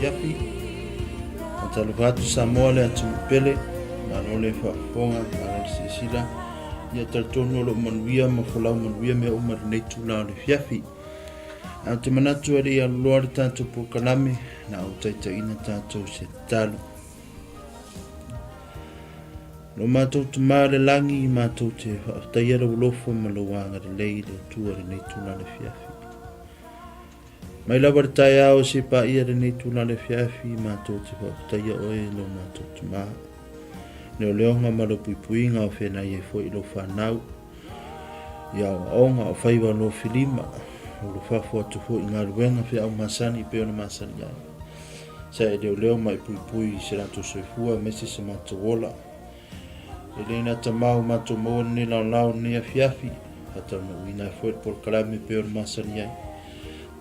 fiafi. O talo vatu Samoa le atu pele, mano le whaafonga, mano le sisila. Ia taritonu alo manuia, mafolau manuia mea umar nei tūlao le fiafi. Au te manatu ari a loa le tātou po kalame, na au taitaina tātou se talu. Lo mātou te māre langi, mātou te whaaftaia rau lofa ma lo wanga le lei le tua re nei tūlao le fiafi. Mai lawa re tai ao se pa ia re nei tūlao le fiafi, mātou te whaaftaia oe lo mātou te maa. Leo leonga ma lo puipuinga o whena i e fo i lo whanau. Ia o onga o whaiwa lo Filima, o lo whafo atu fo i ngā ruenga whi au masani i peo na masani ai. Sa e leo mai puipui se rato soifua mesi se mātou ola. E leina ta mau mātou maua ni lau ni a fiafi, hata na uina e fo i por kalame peo na masani ai.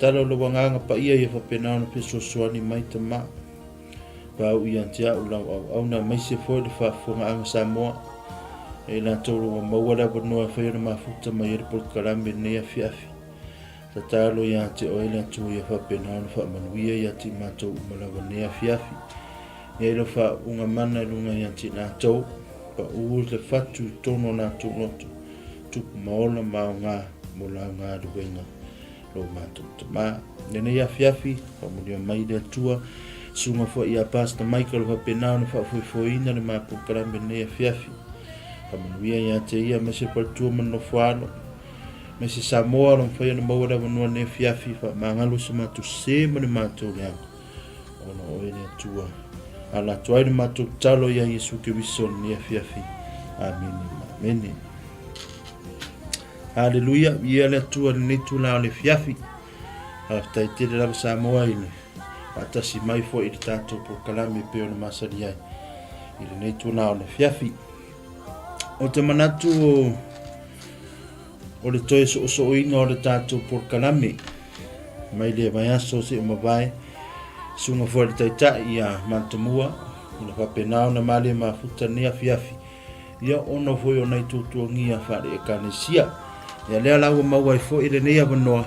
Talo lo wanganga pa ia i a whapenao na peso soani mai ta maa. Pau i antia ulau au na maise foi le whaafonga anga Samoa. E la toro wa mawara wanoa whaira mafuta mai ere por karame nea fiafi. Ta talo i ante o ele atu i a whapena na whaamanuia i ati mātou umalawa nea fiafi. Ia ilo wha unga mana ilunga i ante nā tau. Pa uu le whatu tono nā tau loto. Tupu maola mao ngā mola ngā ruenga lo mātou ta maa. Nene ia fiafi, whamulia mai le atua. Sunga fo ia Pastor Michael wa penao na whaafoifoina le mapu karame nea fiafi. Kamanuia ia te ia me se partua mano whaano. Me se Samoa ron whaia na mawara wanua nea fiafi wha mangalo se matu sema le matu leang. Ono oe nea tua. Ala tuai le matu talo ia Yesu Keriso nea fiafi. Amene. Amene. Hallelujah. Ia le tua le netu lao le fiafi. Haftai tele lava Samoa ine. Atasi mai fo i tātou po kalame peo na masari ai. I le nei tūnao le fiafi. O te manatu o le toe so inga o le tātou po kalame. Mai le mai aso se o mawai. Sunga fo le taitai i a mantamua. I le whapenao na male mafuta nea fiafi. Ia ono fo i o nei tūtua ngia whare e kanesia. Ia lea lawa mawai fo i le nea wanoa.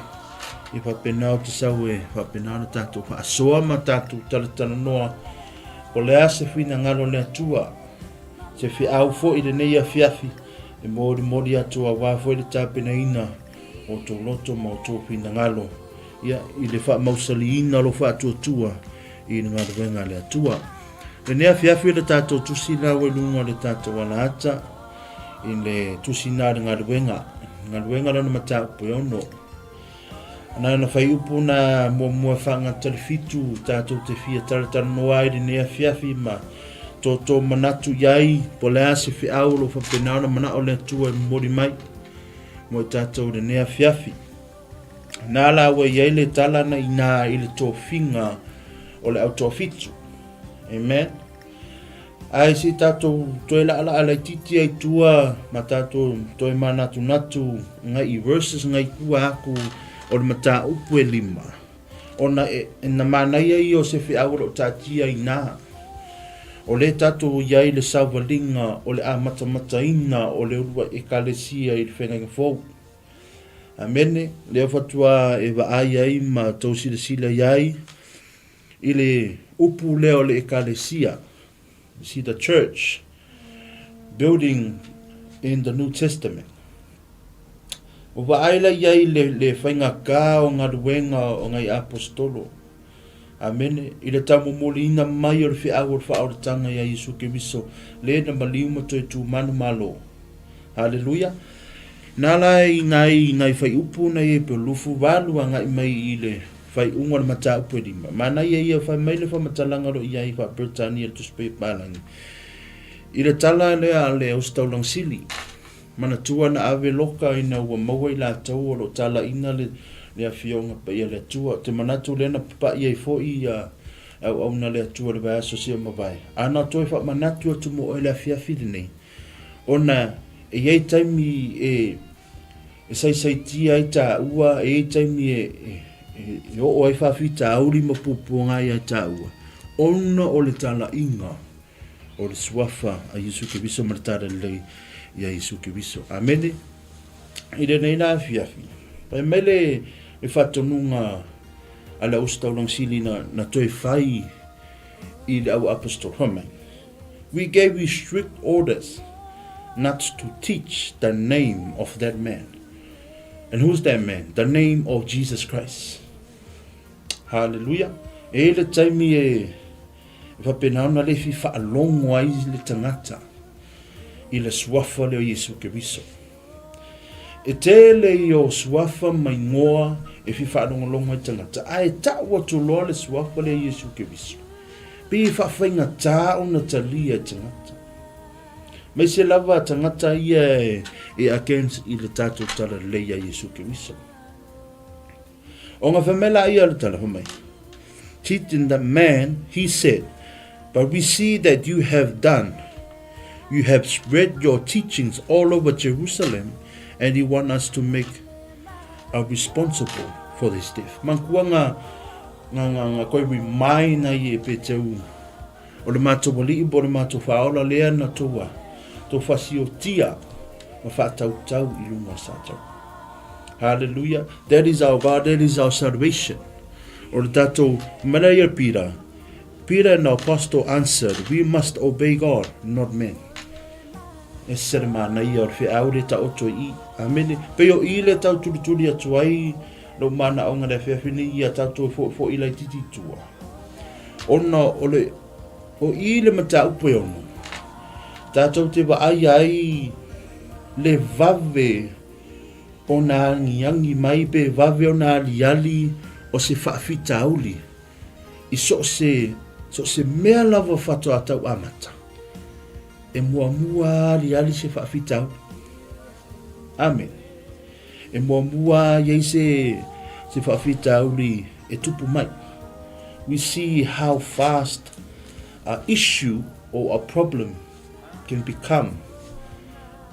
I whapenao te sau e whapenao na tātou whaasoa ma tātou talatana noa o le ase whina ngalo le atua se whi au fo i le nei a fiafi e mori atua wā fo i le tāpena ina o tō loto ma o tō whina ngalo ia i le wha mausali ina lo wha atua tua i le ngalo wenga le atua le nei a fiafi le tātou tusi lau e lunga le tātou wala ata i le tusi nā le ngalo wenga lana mata upo ono. Ana na fai upu na mua whanga tarifitu tātou te fia taratara noa i nea fiafi ma tō manatu iai po le ase fi aulo whapenao na mana o le atua mori mai mo i tātou le nea fiafi. Nā la ua iai le talana i nā i le tō whinga o le au tō fitu. Amen. Ai si tātou toi la ala i titi ai tua ma tātou toi manatu ngai i verses ngai kua aku o le mata upu e lima. Ona e na manaia i o se whi aura o tātia i nā. O le tātou iai le sauvalinga, o le a mata ina, o le urua e kalesia i le whenga fōu. Amene, leo fatua e wa ai ai ma tau sila iai, i le upu leo le e kalesia. See the church building in the New Testament. O waaila iai le whainga kā o ngā ruenga o ngai apostolo. Amene, i le tamu moli ina mai o le whi au o le whaoratanga ia Yesu Keriso. Le na maliuma toi tū manu malo. Hallelujah. Nala i ngai whai upu na e pe lufu walu a ngai mai i le whai unga le mata upu e rima. Mana ia whai mai le wha matalangaro ia i wha Britannia to speak palangi. I le tala lea le Australian Sili. Mana tua na ave loka ina ua maua i la tau o lo tala ina le a fionga pa ia le tua. Te manatu lena pa ia i fo i au na le tua le vai aso sia mawai. Ana toi wha manatu atu mo o le a fiafiri nei. Ona e iei taimi e sai ai ta ua e taimi e o ai whawhita auri ma pupunga i ai ta ua. Ona o le tala inga o le suafa a Yesu Keriso maratara lei ia Yesu Keriso. Amene. I le nei nā fiafi. Pai mele e whatonunga ala ustaulang sili na toi fai I le au apostol. We gave you strict orders not to teach the name of that man. And who's that man? The name of Jesus Christ. Hallelujah. E le taimi e whapenauna le fi whaalongo ai le tangata I le suafa le o Yesu Keriso. E tele I o suafa mai ngoa e fi whaalongo ai tangata. Ai taua tu loa le suafa le Yesu Keriso. Pi whawhainga tā o na talia tangata. Mai se lava tangata ia e against I le tātou tala leia Yesu Keriso. O ngā whamela ia le tala homai. Teaching the man, he said, but we see that you have spread your teachings all over Jerusalem, and you want us to make us responsible for this death. Mankuanga nga koe remind na I e pe tau. O le mātou wali I bo le mātou whaola lea na toa. Tō whasio tia ma whātau tau I lunga sātau. Hallelujah. That is our God, that is our salvation. O le tātou Maria Peter. Peter and the apostle answered, we must obey God, not men. E sere mana I o whi aure ta oto I. Amen. Peo I le tau tuli atu ai. Lo mana o ngā whiawhini I a tātou fo I lai titi tua. Ona o I le mata upe ono. Tātou te wa ai le vave o nā ngiangi mai pe vave o nā liali o se whaafita auli. I so se mea lava whato atau amata. E mua liali se whaafita auli. Amen. E mua yei se whaafita auli e tupu mai. We see how fast an issue or a problem can become.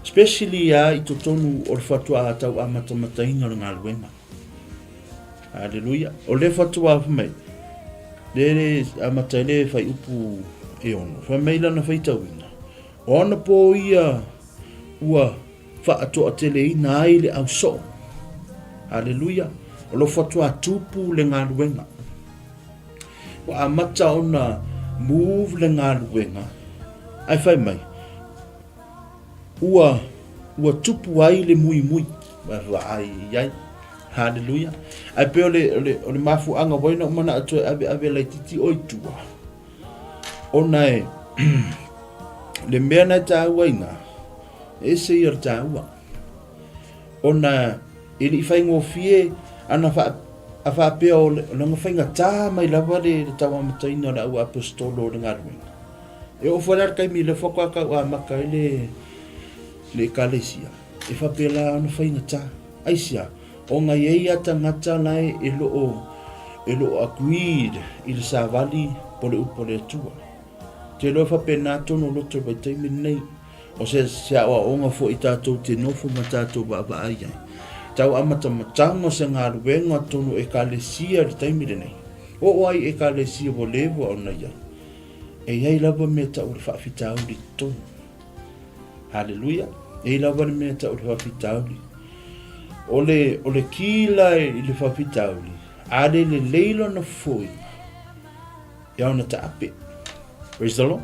Especially I to tonu o le whatua atau amata matainga o ngā luenga. Hallelujah. O le whatua mai. Lere amata le whai upu e ono. Whameila na whaitawina. O ana po ia ua whaatoa tele ina ai le au so. Hallelujah. O lo whatua tupu le ngā luenga. Wa amata ona move le ngā luenga. Ai whai mai. Ua tupu ai le mui. Ai. Hallelujah. Ai pe ole mafu anga waina mana atu ave lai titi oitua. Ona e le mea na tā waina. E se ir tā ua. Ona e li whaingo fie ana wha pia o langa whainga tā mai lawa le tawa mataina na ua apostolo le ngaruenga. E o wharar kai mi le whakaka ua maka le kalesia. E whapela ana whainga tā. Aisia. O nga yeia tangata lai e lo agreed I le savali po le upo le atua. Te lo whapena tono loto vai taimi nei. O se awa o nga fo I tātou te nofo ma tātou wa ai. Tau amata matanga se ngā ruenga tono e kalesia le taimi le nei. O ai e kalesia vo levo au na ia. E iai lava mea tau le whaafitau li tono. Hallelujah. E lava mea tau le whaafitau li. O le kila I le whawhitauli, ale le leilo na foi. Ia ona ta ape. Praise the Lord.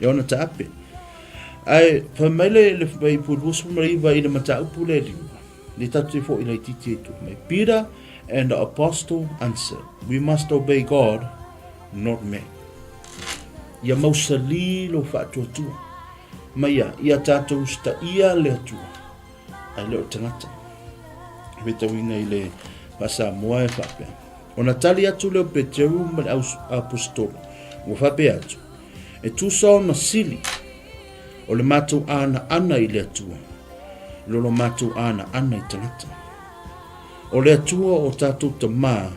Ia ona ta ape. Ai, whamaile le whai purusu mariwa I le mata upu le liwa. Le tatu e fo I le titi etu. Peter and the apostle answered, we must obey God, not men. Ia mausali lo whaatuatua. Maia, ia tātou sta ia le atua. Ai leo tangata. Vetawina I le pasa moa e whapea. O na tali atu leo Peteru ma apostolo. Mo whapea atu. E tusa na sili. O le mātou ana I le atua. Lolo mātou ana I tangata. O le atua o tātou ta mā.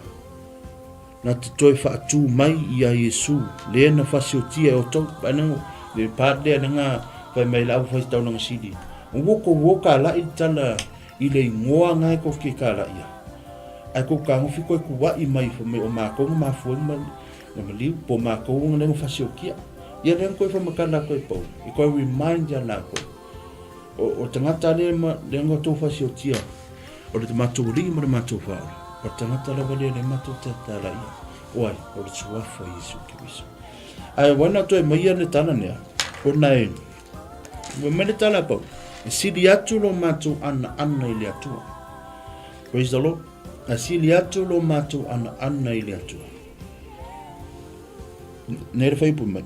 Na te toi whaatu mai I a Yesu. Lea na whasiotia o tau. Panango. Le pādea na ngā whai mai lau whai tau nanga sili. O woka la I tala I le ngoa ngai ko ke kala ia. Ai ko ka ngofi ko ku wa I mai fo me o ma ko ma fo ma na mali po ma ko ngale mo fasio kia. Ia le ko fo makana ko po. I ko remind ya na ko. O tangata le ma le ngo to fasio tia. O le mato ri ma mato fa. o tangata lava le matou tatala ia oai o le suafa Iesu Keriso ai wana to e mai ne tala nea ona e me le tala pa e sili atu lo matou ana i le atua. Praise the Lord. A sili atu lo matou ana i le atua. Nere fai pu mai.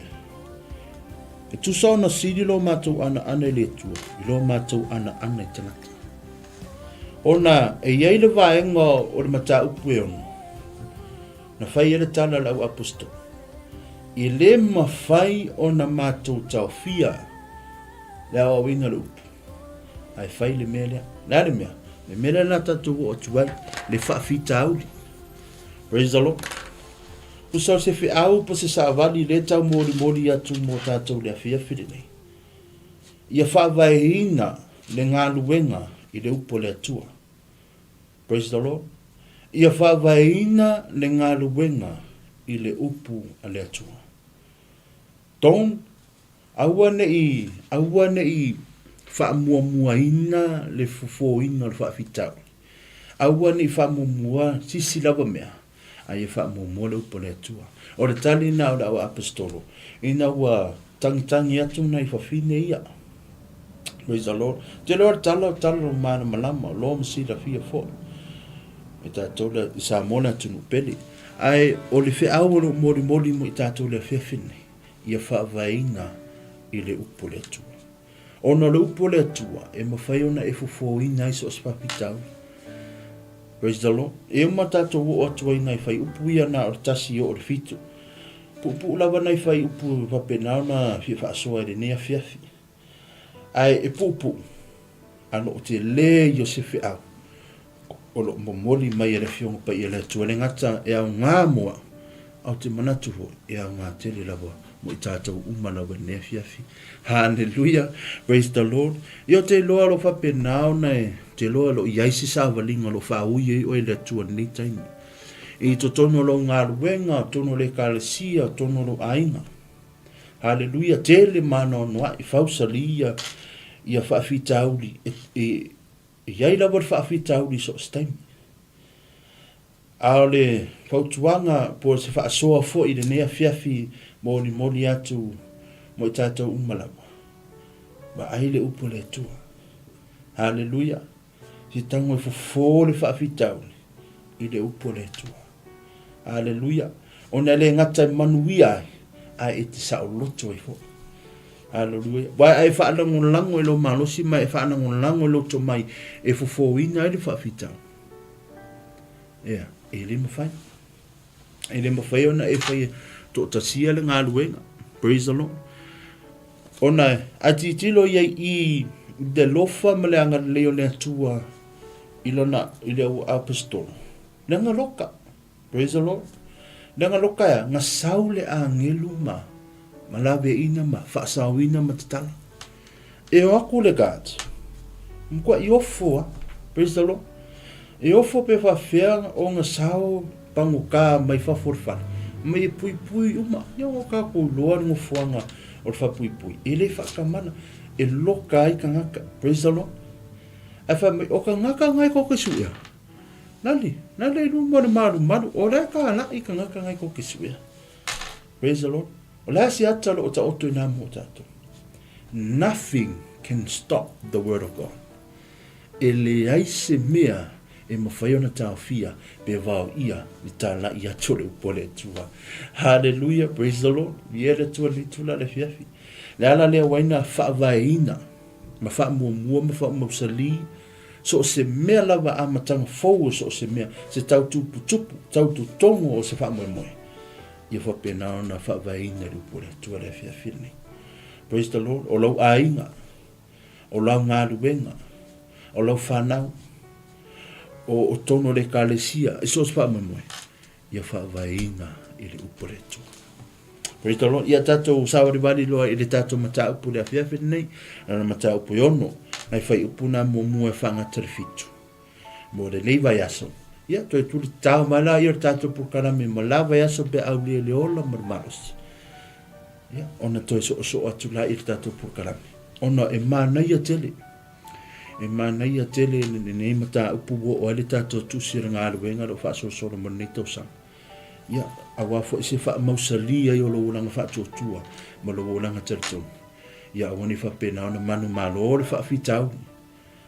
E tu sa na sili lo matou ana i le atua. I lo matou ana i tangata. Ona e iai le vaenga o le mata upu e ono. Na fai ele tala lau apostol. I le mawhai o na matou tau fia. Le awa winga le upu. Ai fai le mea lea. Nare mea. Le mea la tatou o tuai. Le whaafita auli. Praise the Lord. Pusau se fi au po se saavali le tau mori atu mo tatou le afia whiri nei. Ia whaavaehina le ngā luenga i le upo le atua. Praise the Lord. Ia whaavaehina le ngā luenga i le upu a le atua. Tong, aua nei whaamuamuaina le fufoina le whaafitau. Aua nei whaamuamua sisi lava mea. Ai e whaamuamua le upo le atua. O le tali na o le awa apostolo. Ina ua tangitangi atu na i whawhine ia. Praise the Lord. Te loa tala mana malama. Loa masila fia fo. E tātola i sa mona tunu peli. Ai o le whi au o mori mo i tātola fia whine. Ia whaavaina i le upo le atua. Ona le upo le atua. E mawhai ona e fufoina i so spapitau. Praise the Lord. E o tātou o atua i nai whai upu ia na o tasi o le fitu. Pupu lava nai whai upu wapenau na fia whaasoa e nea fiafi. Ai e pupu. Ano o te le i o se whi au. O lo momoli mai e le fionga pa i le atua. Le ngata e au ngā moa. Au te manatu ho e au ngā tele lava. Mo i tātou umalawa nea fiafi. Hallelujah. Praise the Lord. Io te loa lo whapenau na e. Te loa lo iaisi sa walinga lo whaui e o e le atua ni taimi. I to tono lo ngā ruenga, tono le kalesia, tono lo ainga. Hallelujah. Te le mana noa i whausali ia whaafitauli. Iai lawa whaafitauli so staimi. A le whautuanga po se whaasoa fo i le nea fiafi moli atu mo i tātou umalawa. Ma aile upo le atua. Hallelujah. Si tango e fofole whaafitauli i le upo le atua. Hallelujah. Ona le ngata manuia ai e te sao loto e fo. Hallelujah. Wai ai whaanangolango e lo malosi mai e whaanangolango e loto mai e fofoina i le whaafitauli. Ea, e le mawhai. E le mawhai ona e whai to tasia le ngā luenga. Praise the Lord. Ona ati tilo iai i de lofa ma le anga leo le atua ilona ile o apostol. Lenga loka. Praise the Lord. Lenga loka ya nga saule a ngelu ma malave ina ma whaasawina ma tatala. E o aku le gāt. Mkwa i ofo. Praise the Lord. E ofo pe whawhea o nga sao pangu ka mai whaforfana. Mai pui uma. Ia o ka kou loa ngo fuanga o le whapui. Ele whakamana. E loka ai ka ngaka. Praise the Lord. E wha mai o ka ngaka ngai ko kisuia. Nali rumore maru. O le ka ala i ka ngaka ngai ko kisuia. Praise the Lord. O le asi atalo o ta oto i nā mo tato. Nothing can stop the word of God. E le aise mea e mawhaiona tau fia pe vau ia ni tā la ia tole upole tua. Hallelujah. Praise the Lord. Viere tua li tula le fiafi. Le ala lea waina whaavaina. Ma whaamuamua, ma whaamausali. So se mea lava a matanga fau so se mea. Se tau tupu, tau tutongo o se whaamuamoe. Ia whapenao na whaavaina rupore tua le fiafini. Praise the Lord. O lau ainga. O lau ngā ruenga. O lau whanau. O tono le kalesia. E so se whaamuamoe. Ia whaavaina i le upore tua. Praise the Lord. Ia tātou sawari wari loa i le tātou mata upu le afiafi nei. Nana mata upu yono. Nai whai upu na mua whanga tarifitu. Mo le nei vai aso. Ia toi tuli tau mala i o tātou pukarame. Mo la vai aso pe au le ola marmaros. Ia ona toi so atu la i le tātou pukarame. Ona e mana ia tele. e mana ia tele nei mata upu o ale tato tusi ngā ruenga lo whaasosoro mo nei tausa. Ia, awa fo se wha mausalia i o lo ulanga whaasotua mo lo ulanga taritonu. Ia, awani whapena ona manu malo le whaafitau.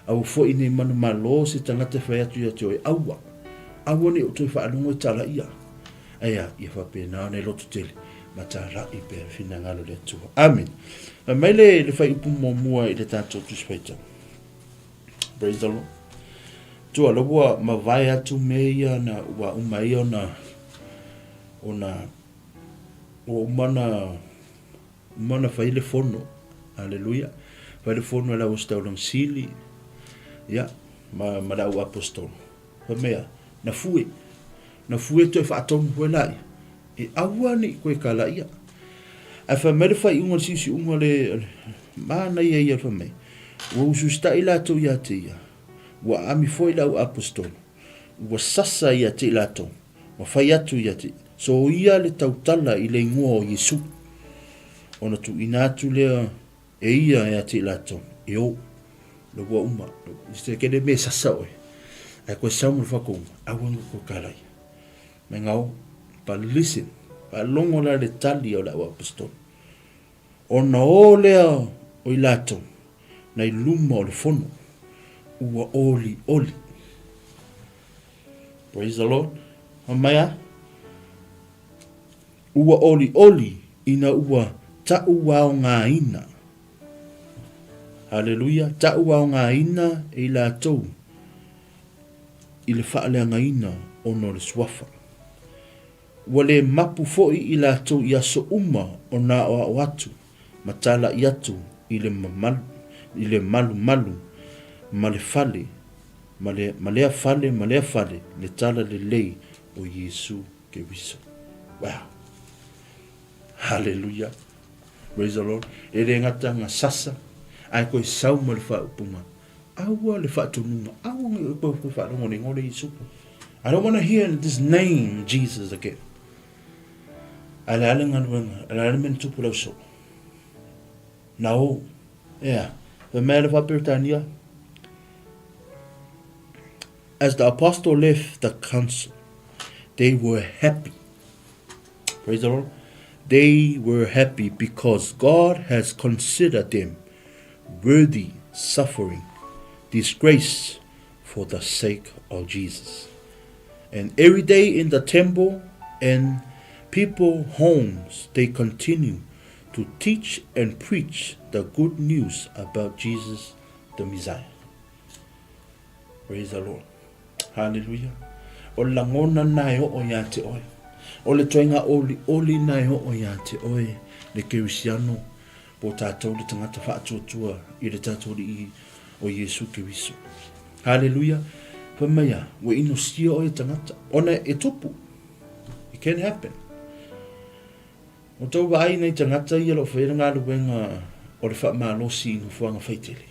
Awa fo i nei manu malo se tangata whaiatu ia te oi awa. Awani o tui whaalungo i tala ia. Aia, ia whapena ona i loto tele. Mata rai pe fina ngalo le atua. Amen. Maile le whai upu mua i le tato tusi whaitau. Praise the Lord. Tua lawa mawai atu meia na ua umai ona umana whaile fono. Hallelujah. Whaile fono la ustaulang sili. Ya, ma la ua apostol. Whamea, na fue. Na fue toi whaatonu hue lai. E aua ni koe kala ia. A whamere whai unga sisi unga le maana ia whamei. Ua ususta i lato ia te ia. Ua ami foi lau apostol. Ua sasa ia te lato. Ua whai atu ia te. So ia le tautala i le ngua o Yesu. Ona tu inatu lea e ia ia te lato. E o. Le ua uma. Iste kene me sasa oe. A koe saumur whako awangu ko kalai. Me ngau. Pa listen. Pa longo la le tali o lau apostol. Ona o lea o i lato. Na i luma o le fono. Ua oli. Praise the Lord. Hamaya. Ua oli. Ina ua ta'u wao ngā ina. Hallelujah. Ta'u wao ngā ina e la tau. I le whaalea ngā ina ono le swafa. Ua le mapu foi i la tau i aso uma o nā o atu. Matala i atu i le mamalu. I le malu ma le fale malea fale le tala le lei o Yesu ke wiso. Wow. Hallelujah. Praise the Lord. E re ngata ngā sasa ai koe sau mo le whaupunga. Aua le whaatununga. Aua ngi koe whaalongo ni ngore Yesu. I don't want to hear this name Jesus again. Ale ale nganuanga. Ale ale men tupu lau so. Nao. Yeah. The man of Britannia, as the apostle left the council, they were happy. Praise the Lord. They were happy because God has considered them worthy suffering, disgrace for the sake of Jesus. And every day in the temple and people homes, they continue to teach and preach the good news about Jesus the Messiah. Praise the Lord. Hallelujah. O langona nai o ia te oe. O le toinga oli nai o ia te oe. Le kerisiano po tātou le tangata whaatuatua i le tātou i o Yesu Keriso. Hallelujah. Pamaya, we ino sia o e tangata. Ona e tupu. It can happen. O tau wa ai nei tangata i alo whaera ngā luenga o le wha malosi ino whuanga whaitele.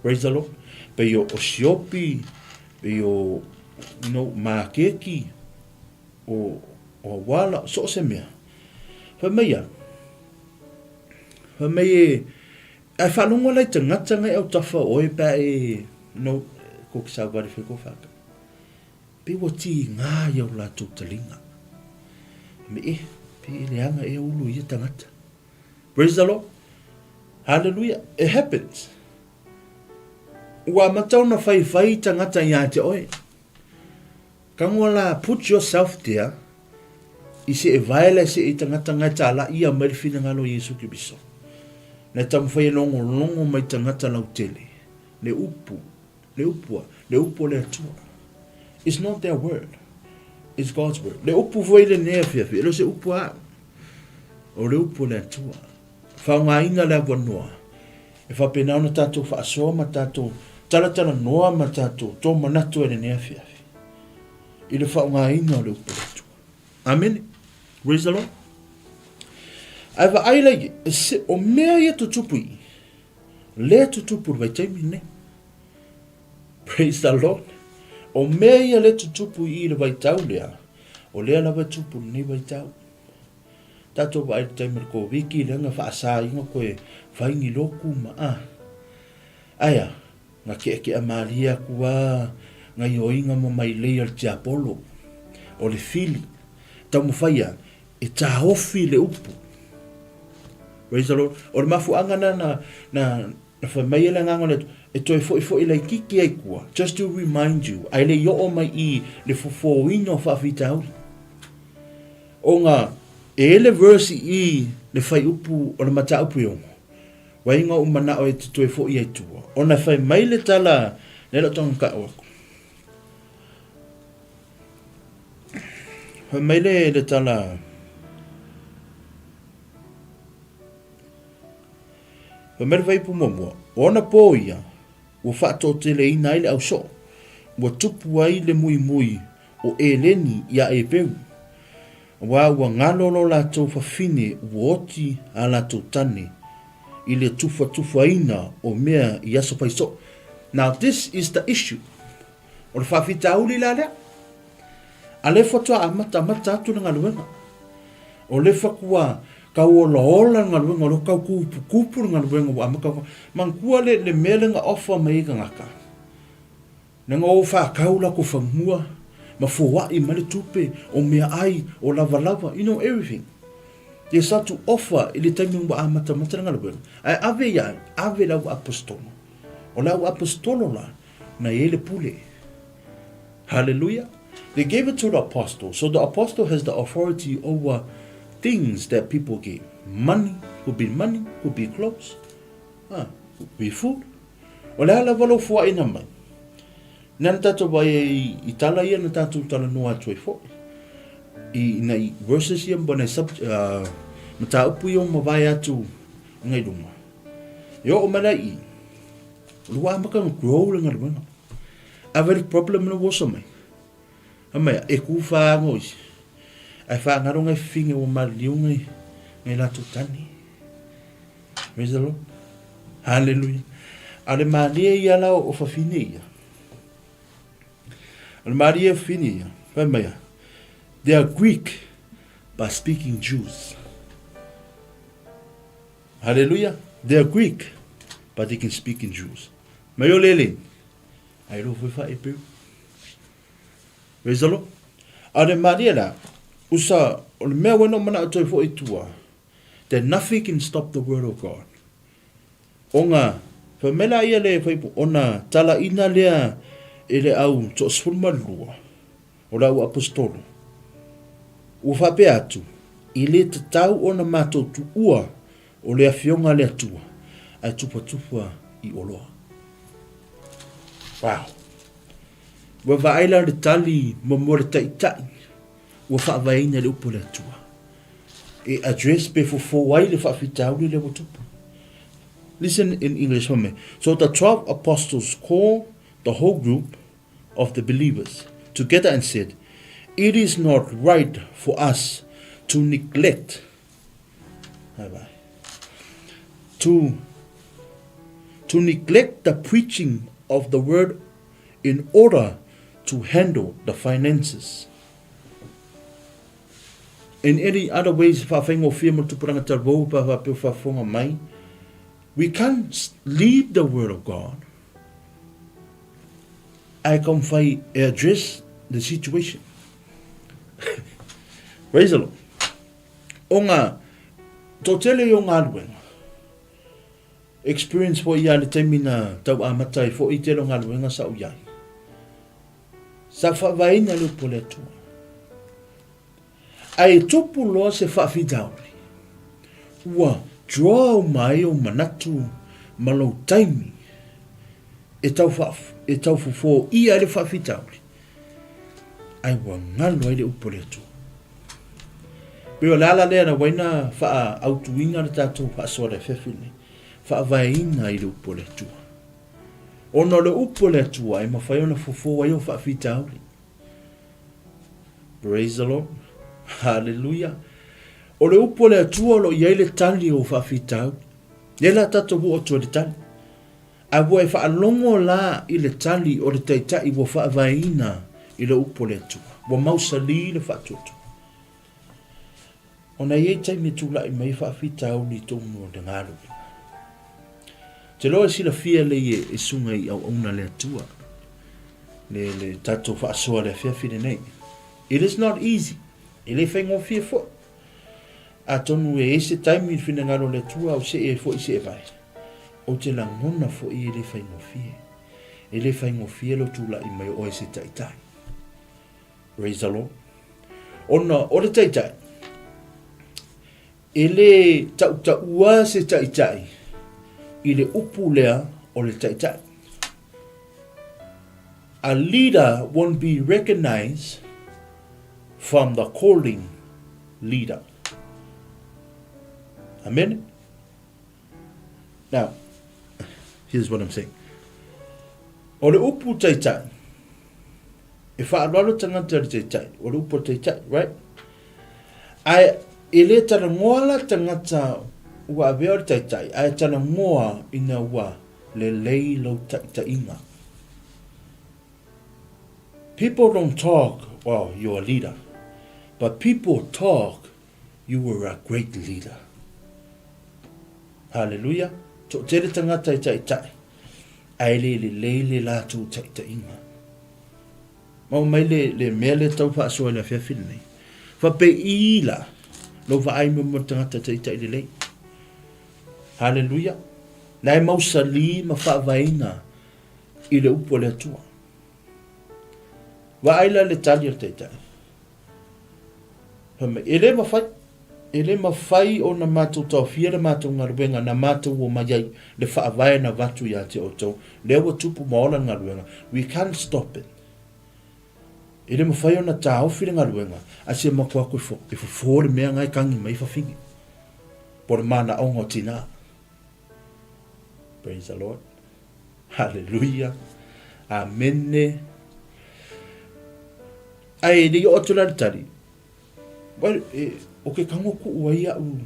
Praise the Lord. Pe o siopi, pe o mākeki, o wala, so se mea. Whamea e whanonga lai tangata ngai au tawha oe pa e ko ki sau wari whiko whaka. Pe o ti ngā iau la tū talinga. Me pe le anga e ulu i tangata. Praise the Lord. Hallelujah. It happens. Ua matau na whai tangata i te oe. Kangola, put yourself there. I se e vaela se e tangata ngai ta ala ia marifina ngalo Yesu Keriso. Na tamu whai longo mai tangata lau tele. Le upu le atua. It's not their word. It's God's word. Le upu voi le nea whiawhi. Elo se upu a. O le upu le atua. Whaunga inga le awanua. E whapenau na tātou whaasoa ma tātou. Taratara noa ma tātou. Tō manatu e le nea whiawhi. I le whaunga inga o le upu le atua. Amen. Praise the Lord. Aiwa ailai. O mea ia tutupui. Le tutupu vai taimi ne. Praise the Lord. O mea ia le tutupu i le waitau lea. O lea la watupu ni waitau. Tato wa aile taimere ko wiki lenga whaasa inga koe whaingi loku ma a. Aya, nga ke amalia kua nga yoinga mo mai lei al tiapolo o le fili tau mawhaia e tahofi le upu. Praise the Lord. O le mafuanga na whamaia nganga le e toi fo i kiki ai kua. Just to remind you, ai le yo o mai I le fofoino whawhitauri. O ngā ele verse I le whai upu o le mata upu yongo. Wainga umana o e te toi fo I ai tua. O na whai mai le tala le lo tonga ka oako. Whai mai le tala whai mai le whai pu momua. O na po ia ua whaatotele I nai le au so. Ua tupu ai le mui o e leni ia e peu. Ua ngalolo la tau whawhine ua oti a la tau tane I le tufa ina o mea I aso paiso. Now this is the issue. O le whawhita auli la lea. A le whatua a mata atu na Galuega. O le whakua kau ola Galuega, o le kau kupu Galuega wa amaka. Mangkua le melenga ofa mai ka ngaka. Nenga o whakaula ko whamua. Ma fōwai ma le tupe o mea ai o lava. You know everything. Te satu offer I le taimi wa amata na Galuega. Ai ave lau apostolo. O lau apostolo la na ele pule. Hallelujah. They gave it to the apostle. So the apostle has the authority over things that people give. Money, could be clothes, could be food. O le ala walo fua ina mai. Nana tato vai I tala ia na tato tala noa atu fo. I verses ia mbana mata upu ia mawai atu ngai lunga. Yo o mana I. Lua amaka grow le Galuega. A very problem na wosa mai. Amai e ku fa ngoi. Ai fa ngaro ngai finge o maliunga ngai la tutani. Praise the Lord. Hallelujah. Ale maria ia la o fafine ia. Ale maria fine ia. Fa mai. They are Greek but speaking Jews. Hallelujah. They are Greek but they can speak in Jews. Mai o lele. Ai lo fa e pe. Praise the Lord. Ale maria la usa o le mea wena mana atoi fo I tua. That nothing can stop the word of God. O ngā whamela ia le whaipu o na tala ina lea e le au to sfulma lua. O lau apostolo. Ua whape atu. I le te tau o na mātou tu ua o le awhionga le atua. Ai tupa I oloa. Wow. Ua vaela le tali mamore taitai. Ua whaavaina le upo le atua. E address pe fo wai le whaafitauli le watupu. Listen in English for me. So the 12 apostles called the whole group of the believers together and said, it is not right for us to neglect the preaching of the word in order to handle the finances. In any other ways, we can't leave the word of God. I can address the situation. Praise the Lord. Onga totele yo Galuega. Experience for ia le temina tau amatai fo I telo Galuega sa uyai. Sa whawaina le poletua. Ai tupu loa se whawhidauri. Ua draw mai o manatu malau taimi. E tau fufo ia le whawhidauri. Ai wa ngalo ai le upoletua. Pero lala lea na waina wha autuinga le tatou wha soa le whewhine. Wha vaina I le upoletua. Ono le upoletua ai mawhaiona fufo ai o whawhidauri. Praise the Lord. Hallelujah. O le upo le atua lo iai le tali o whawhitau. Le la tata wu o tua le tali. A wua e whaalongo la I le tali o le taitai wa whaavaina I le upo le atua. Wa mausali le whaatutu. O na iei taimi tula I mai whawhitau ni tomu o le Galuega. Te loa sila fia le e sunga I au auna le atua. Le tatou whaasoa le fia whine nei. It is not easy. E le whaingo fia fo. A tonu e se taimi whine ngaro le atua o se e fo I se e vai. O te la ngona fo I le whaingo fia. E le whaingo fia lo tula I mai o e se taitai. Praise the Lord. Ona, o le taitai. E le tau se taitai. I le upu lea o le taitai. A leader won't be recognized from the calling leader. Amen? Now, here's what I'm saying. O le upu taitai. E whaararo tangata le taitai. O le upu taitai, right? Ai, e le tana ngoala tangata ua avea o le taitai. Ai tana ngoa ina ua le leilo taitainga. People don't talk, well, you're a leader. But people talk, you were a great leader. Hallelujah. So, tere tangata taitai. Ai le leile la tu taitainga. Mau mai le mele tau pa so le fia fil nei. Fa pe ila lo va ai mo tangata taitai le lei. Hallelujah. Nai mau sali ma fa vaina I le upo le tua. Wa ai la le tali o taitai. Hame ele ma fai o na mātou tau fia le mātou ngaruenga na mātou o mai le fa vaina vatu ya te oto. Le wa tupu maola ngaruenga. We can't stop it. Ele ma fai o na tau fia ngaruenga. Asia makua koe fo. E fo le mea ngai kangi mai fa fingi. Por mana ongo tina. Praise the Lord. Hallelujah. Amen. Ai ni o tula tari. Well, o ke kango ku uai au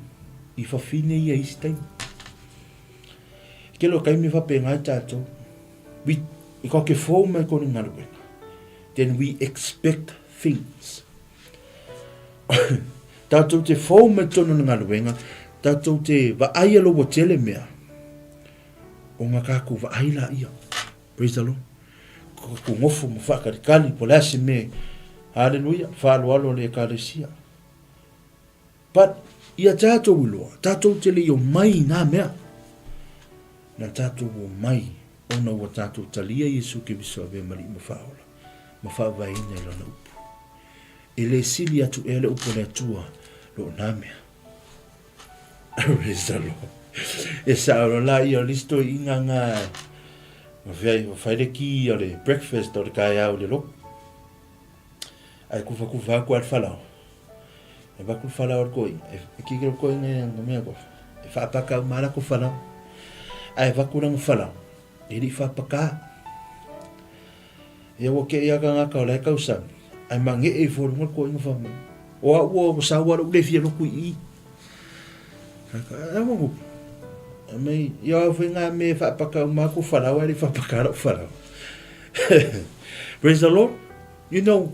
I fa fine ia isi taimi. Ke lo kai mi fa pe ngai tatou. I ko ke fo mai ko ni ngaruenga. Then we expect things. Tatou te fo mai tono ngaruenga. Tatou te va ai lo wo tele mea. O nga kaku va ai la ia. Praise the Lord. Ko ngofu mo fa kali po la se me. Hallelujah. Fa lo le kalesia. But ia tatou uloa, tatou te leo mai nā mea. Na tatou o mai, ona wa tatou talia Yesu ke viso ave mali ma whaola. Ma whawaina I lona upu. E le sili atu e le upu le atua, lo nā mea. Praise the Lord. E saoro la I o listo I ngā ma whaere ki o le breakfast o le kai au le lo. Ai kufa aku al whalau. E baku whala o koi, e kikiro koi ngai anga mea kof. E whaapaka o mara ko whala. Ai baku rang whala. E li whaapaka. E awa ke iaka ngaka o lai kausami. Ai mange e fōru ngal koi ngā whamu. O a ua sawa ra ulefia roku I. Ai wangu. E mei, ia awhi ngā me whaapaka o mara ko whala. Ai li whaapaka ra whala. Praise the Lord. You know,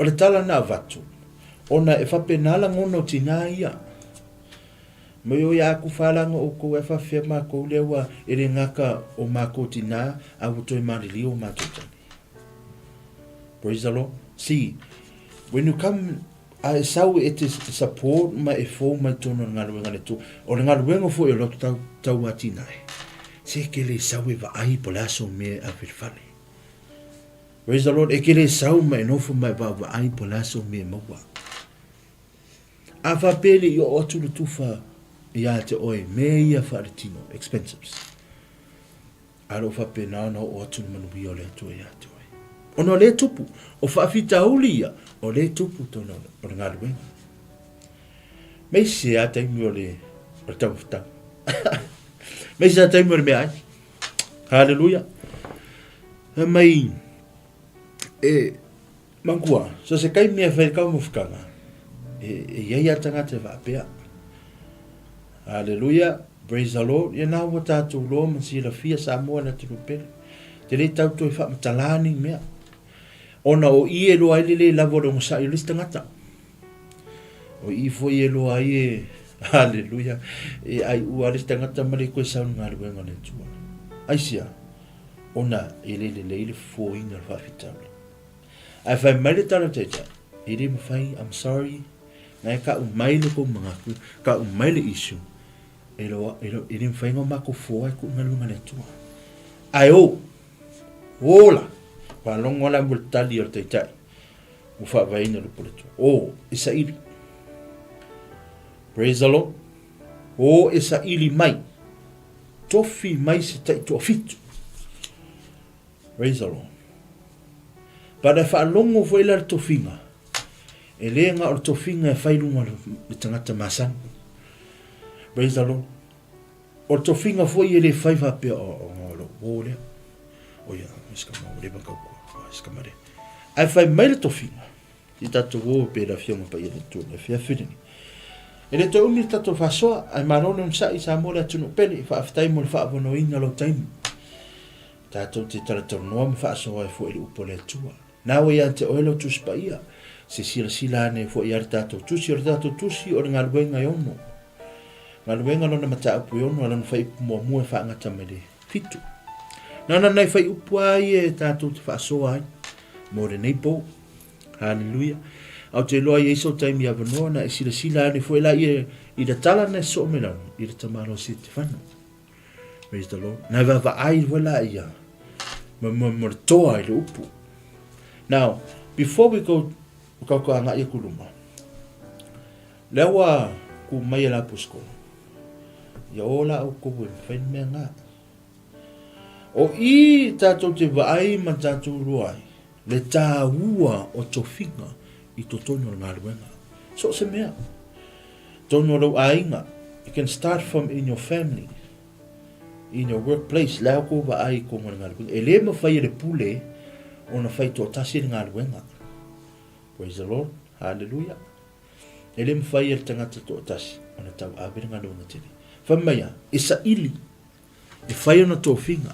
o le tala nā vatu. Ona e whapenala ngono tina ia. Mai o ia aku whalanga o ko e whawhia mako lewa e re ngaka o mako tina a wuto e marili o mako tani. Praise the Lord. See, when you come, a sau e te support ma e fō mai tono ngaruenga le tō. O le ngaruenga fō e loto tau atina e. Se ke le sau e wa ai po laso me a whiwhale. Praise the Lord. E ke le sau ma e nofo mai wa ai po laso me maua. A whapele I o atu le tufa I a te oe me ia wharetino, expensives. A ro whape nāna o atu le manubi o le atu I a te oe. Ono le tupu, o whaafita uli ia, o le tupu tono o le ngaruenga. Mei se a taimi o le tauwhitau. Mei se a taimi o le mea ai. Hallelujah. Mai, mangua, so se kai mea whaikau mo whakanga. Ia tangata whaapea. Hallelujah. Praise the Lord. Ia nā wa tātou loa man sila fia sa mua na te rupere. Te re tautou I whaamatalani mea. Ona o I e loa I le lavo rongo sa I lista ngata. O I fo I e loa I e, hallelujah, e ai ua lista ngata mare koe saunu ngā ruenga le tua. Aisia, ona ele fuoina fa fitaule. Ai fai mai le tala teta, ele me fai, I'm sorry, ngai ka umai le ko mangaku, ka umai le isu. Ele me fai ngomako fuoi ku ngalunga le tua. Ai o, ola, pa longo la multali o teta. Ufa vaina le pole tua. O, isa ili. Praise the Lord. O, isa ili mai. Tofi mai se tai to fitu. Praise the Lord. Pada fa longo foi la tofinga. E lenga o tofinga e fai lunga le tangata masan. Praise the Lord. O tofinga foi ele fai va pe o ole. O ya, iskama ole ba ka iskama re. Ai fai mai le tofinga. I tato wo pe la fianga pa ile tu le fia fidini. Ele to umi tato fa soa ai marone un sa isa mola tunu peni fa aftai mo fa bono ina lo time. Tato te tato no me fa soa e fo ile upole tua. Nawe ya te oelo tu spaia. Se sila ne fo ia tato tusi o ngaluenga yono. Ngaluenga no na mata apu yono ala fai mo fa ngata mele fitu. Nana nai fai upuai e tato te fa soa mo re nei po. Hallelujah. Au te loa Yesu taimi ya vanoa na sila ne foi la i da tala na so me lan i da tamaro si te whanu. Praise the Lord. Na va ai wala ia. Mo toa i le upu. Now, before we go anga ia kuluma. Lewa ku mai la pusko. Ya ola au ko bu fen me nga. O i tato te vai ma tato ruai. Le tā ua o tofinga i to tono ngā ruenga. So se mea. Tono rau ainga. You can start from in your family. In your workplace. Leo ko wa ai ko ngā ruenga. E le ma whai le pule o na whai tō tasi ngā ruenga. Praise the Lord. Hallelujah. E le ma whai le tangata tō tasi. O na tau awere ngā ruenga tiri. Whamaya. E sa ili. E whai o na tofinga.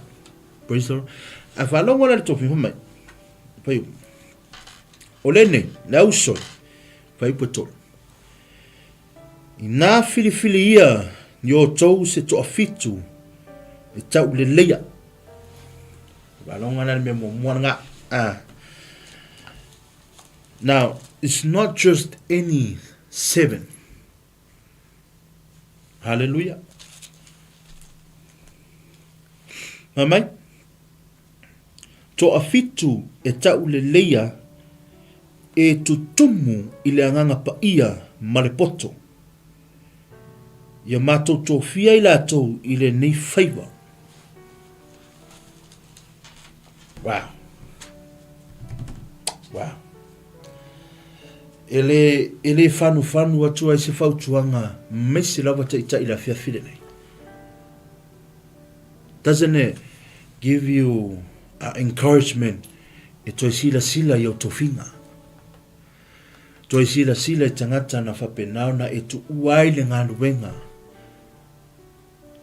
Praise the Lord. A whalonga na le tofinga. Whamaya. Pai o lene le auso pai potolo ina fili ia ni o tou se to afitu e tau le leia balonga na me mo nga now it's not just any 7. Hallelujah. Mamai to afitu e tau le leia e tutumu i le anganga pa ia malepoto. Ia mātou tō fia i lātou i le nei whaiwa. Wow. Wow. Ele whanu atua i se whautuanga mesi lawa ta ita i la fia while nei. Doesn't it give you encouragement e toi sila i o tofinga. Toi sila i tangata na whapenau na e tu uai le ngā ruenga.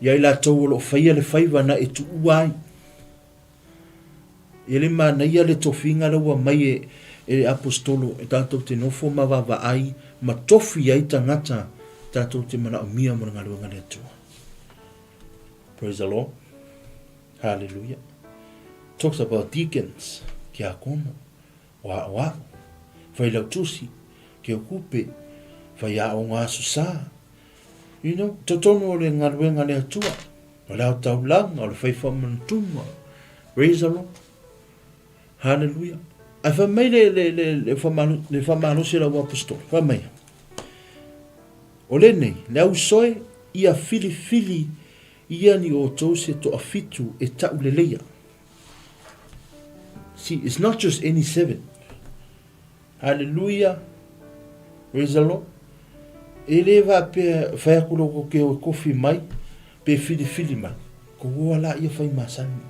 Ia i la tau lo whaia le whaiva na e tu uai. E le ma na ia le tofinga laua mai e apostolo e tātou te nofo mawawa ai ma tofi ai tangata tātou te mana o mia mo ngā ruenga le atua. Praise the Lord. Hallelujah. Talks about deacons, ki a kono, wa, whai lau tusi, ki o kupe, whai a o ngā susa. You know, totono o le ngaruenga le atua, o lau tau langa, o le whai whamantunga. Praise the Lord. Hallelujah. Ai whamai le whamanusi la apostol, whamai. O le nei, le au soe, ia fili, ia ni o tose to afitu e tau le leia. See, it's not just any 7. Hallelujah. Praise the Lord. Ele va pe whai ko ke o kofi mai, pe fili mai. Ko wala ia whai masani.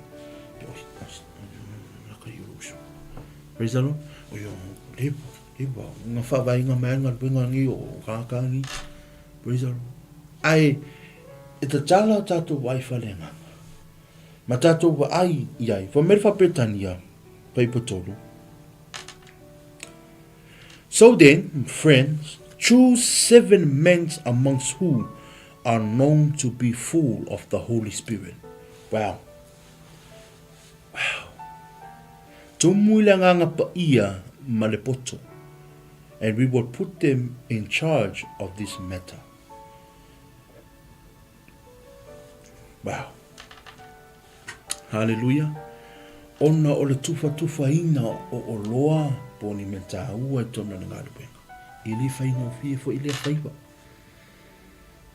Praise the Lord. O yo, lebo. Nga whawai nga mai nga pinga ngi o kaka ngi. Praise the Lord. Ai, e ta tala tātou wai whalenga. Ma tātou wa ai iai. Whamere whapetania. So then, friends, choose 7 men amongst whom are known to be full of the Holy Spirit. Wow. tumu le nganga pa ia ma le poto. And we will put them in charge of this matter. Wow. Hallelujah. Ona o le tufa ina o loa poni me tāua tona na Galuega. I le whainga fie fo i le whaiwa.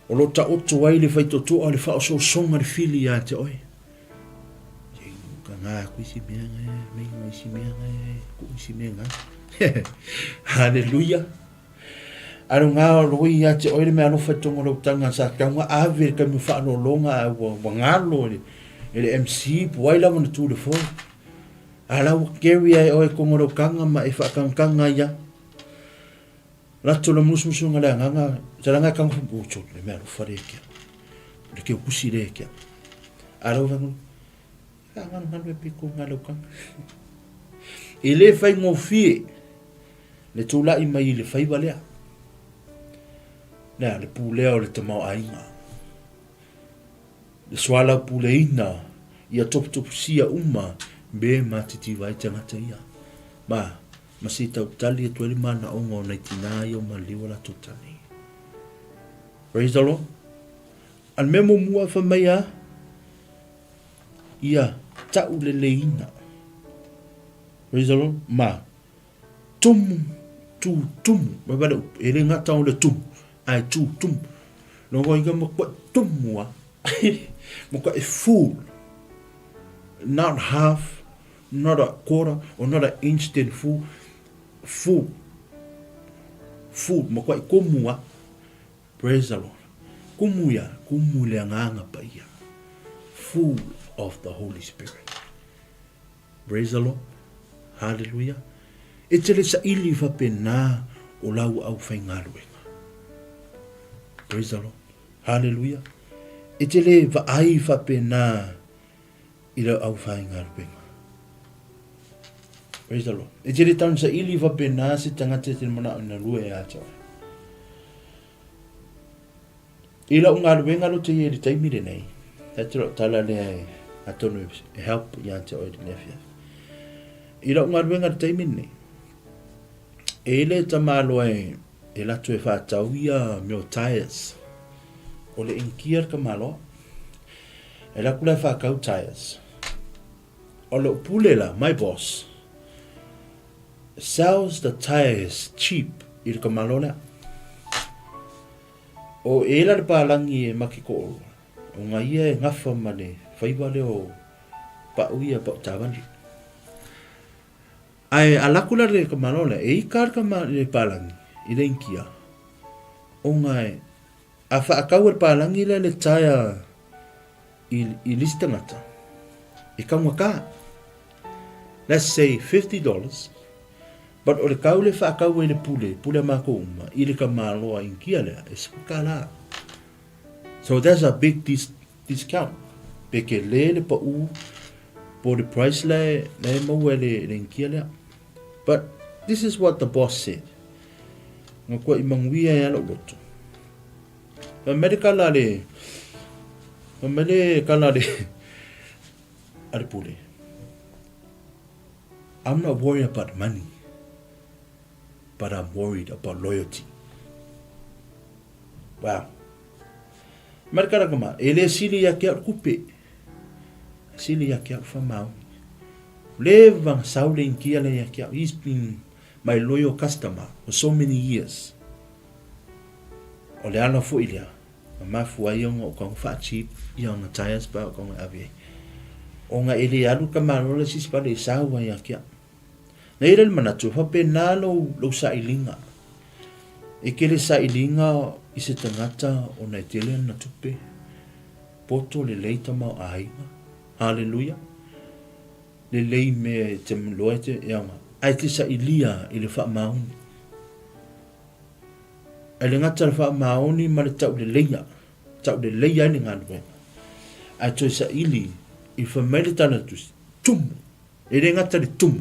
O lo ta oto ai le whaitotoa le whao so songa le fili a te oe. Ka ngā kuisi mea ngai, mei kuisi mea ngai, kuisi mea ngai. Hallelujah. Aro ngā o roi a te oe le mea alofa tonga rau tanga sa kaunga ave ka mi whaano longa a wa ngalo le MC puai lawa na tūle fo. Alau Gary ai oe kongoro kanga ma e whakangkanga ia. Rato la musu ngale nganga, taranga kanga fubucho, le mea lo whare kia. Le keo kusi re kia. Alau vangu, ngana ngana piko ngalo kanga. I le whai ngofie, le tūla i mai le whai walea. Nea, le pūlea o le tamau ainga. Le swala pūleina, ia top sia uma, be matiti vai tangata ia. Ma si tau tali e tueli mana ongo na itina i o ma liwa la tutani. Praise the Lord. An memo mua whamaya, ia tau le leina. Praise the Lord. Ma, tumu, mabada ele ngata o le tumu, ai tumu. Nongo inga makwa tumua, makwa e full. Not half, not a quarter, or not an instant full. Full, makwa kumua. Praise the Lord. Kumuya, kumule nganga pa ia. Full of the Holy Spirit. Praise the Lord. Hallelujah. Itele sa ili fa pena o lau au whaingaruenga. Praise the Lord. Hallelujah. Itele va ai fa pena ila au whaingaruenga. Praise the Lord. E jere taun sa ili va pena si tangate te mana na lue a tau. Ila unga ruenga lo te ye di taimire nei. Tatero tala le atonu help ya te o di nefia. Ila unga ruenga di taimire nei. Ele tamalo e la tu e whātau ia 𝚗𝚘𝚙𝚎𝚘. O le inkiar ka malo. E la kula whākau tires. O le upulela, my boss, sells the tires cheap i le kamalo lea. O e la le pālangi e makiko o. O ngā ia e ngafa ma le whaiwa leo pa uia pa utawani. Ai alakula le kamalo lea, e i kār ma le pālangi i le inkia. O ngai, a whaakau le pālangi le taia i listangata. I kaunga kā. Let's say $50. But o le kau le whaakau e le pule mako uma, i le kamaloa inkia lea, e spukala. So there's a big discount. Peke le pa u, po the price le mau e le inkia lea. But this is what the boss said. Nga kua imanguia e ala uloto. Pamele kala le, ale pule. I'm not worried about money, but I'm worried about loyalty. Wow. Marikara kama, ele sili ya kia kupe. Sili ya kia whamau. Levang saule inkia le ya kia. He's been my loyal customer for so many years. O le ana fu ilia. Ma fu ai o kong fa cheap i on tires ba kong ave. O nga ele alu kama le sis pa le sawa ya kia. Na ira manatu fa pe na lo sa ilinga. E kele sa ilinga i se tangata o na tele na tupe. Poto le leita mau aiga. Hallelujah. Le lei me te mloete yanga. Ai te sa ilia i le wha mauni. Ai le ngata le wha mauni ma le tau le leia. Tau le leia ni ngā nuenga. Ai toi sa ili i wha mele tana tusi. Tumu. E le ngata le tumu.